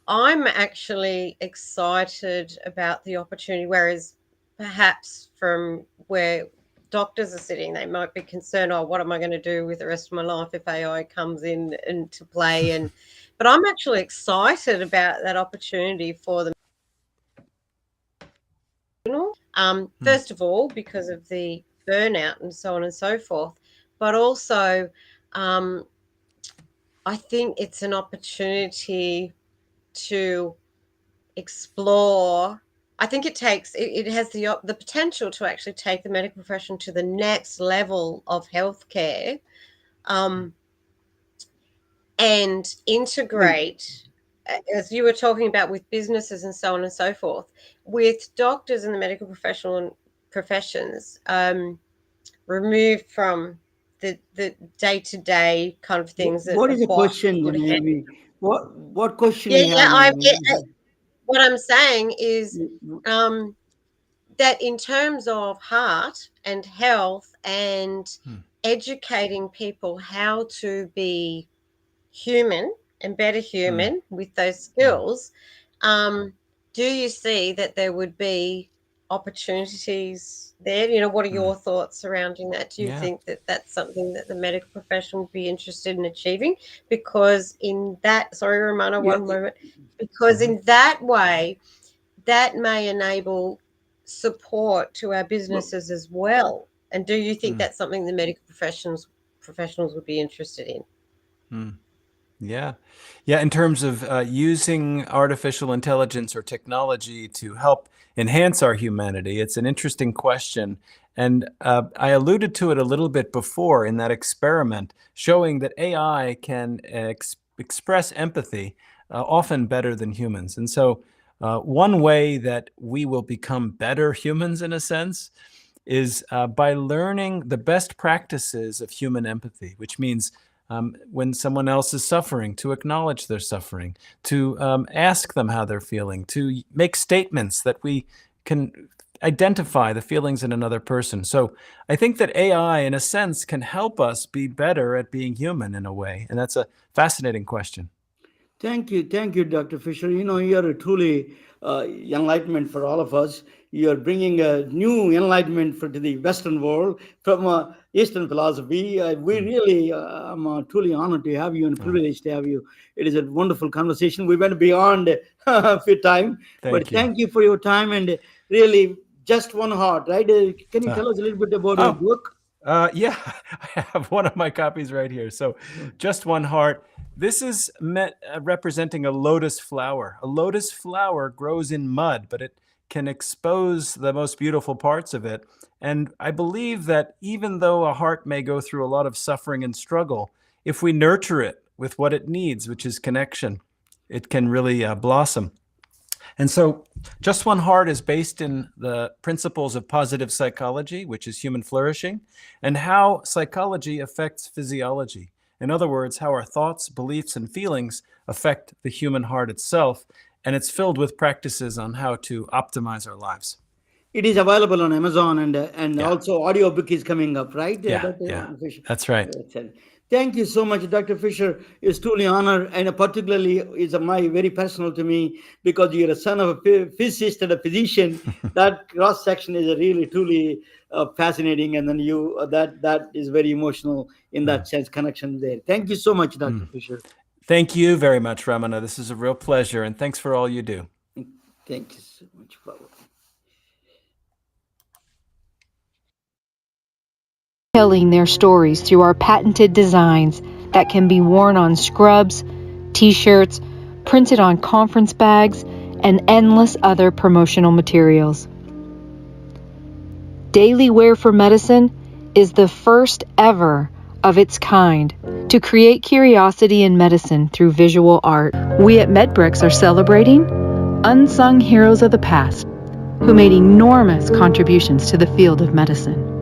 I'm actually excited about the opportunity, whereas perhaps from where doctors are sitting, they might be concerned, oh, what am I going to do with the rest of my life if AI comes in into play? But I'm actually excited about that opportunity for them. First of all, because of the burnout and so on and so forth, but also I think it's an opportunity to explore. I think it has the potential to actually take the medical profession to the next level of healthcare, and integrate, as you were talking about, with businesses and so on and so forth, with doctors and the medical professions, removed from the day-to-day kind of things
What
of
is the
what
question,
would happen.
Naomi? What question you have,
Yeah,
Naomi?
what I'm saying is that in terms of heart and health and educating people how to be human and better human with those skills, do you see that there would be opportunities there? What are your thoughts surrounding that? Do you think that that's something that the medical profession would be interested in achieving? Because in that, sorry, Romana, one moment, because in that way, that may enable support to our businesses as well. And do you think that's something the medical professionals would be interested in?
Yeah. In terms of using artificial intelligence or technology to help enhance our humanity, it's an interesting question. And I alluded to it a little bit before in that experiment, showing that AI can express empathy often better than humans. And so one way that we will become better humans, in a sense, is by learning the best practices of human empathy, which means when someone else is suffering, to acknowledge their suffering, to ask them how they're feeling, to make statements that we can identify the feelings in another person. So I think that AI, in a sense, can help us be better at being human in a way. And that's a fascinating question.
Thank you, Dr. Fisher. You're a truly enlightenment for all of us. You're bringing a new enlightenment to the Western world from Eastern philosophy. We really, I'm truly honored to have you and privileged to have you. It is a wonderful conversation. We went beyond your time, but thank you for your time, and really, Just One Heart, right? Can you tell us a little bit about your book?
Yeah, I have one of my copies right here. So Just One Heart. This is representing a lotus flower. A lotus flower grows in mud, but it can expose the most beautiful parts of it. And I believe that even though a heart may go through a lot of suffering and struggle, if we nurture it with what it needs, which is connection, it can really blossom. And so Just One Heart is based in the principles of positive psychology, which is human flourishing, and how psychology affects physiology. In other words, how our thoughts, beliefs, and feelings affect the human heart itself. And it's filled with practices on how to optimize our lives.
It is available on Amazon, and also audiobook is coming up, right?
That's right.
Thank you so much, Dr. Fisher. It's truly an honor, and particularly is my very personal to me, because you're a son of a physicist and a physician. That cross section is really truly fascinating, and then that is very emotional in that sense, connection there. Thank you so much, Dr. Fisher.
Thank you very much, Ramana. This is a real pleasure, and thanks for all you do.
Thank you so much, Pablo.
telling their stories through our patented designs that can be worn on scrubs, t-shirts, printed on conference bags, and endless other promotional materials. Daily Wear for Medicine is the first ever of its kind to create curiosity in medicine through visual art. We at MedBricks are celebrating unsung heroes of the past who made enormous contributions to the field of medicine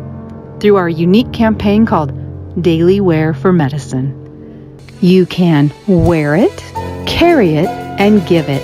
through our unique campaign called Daily Wear for Medicine. You can wear it, carry it, and give it.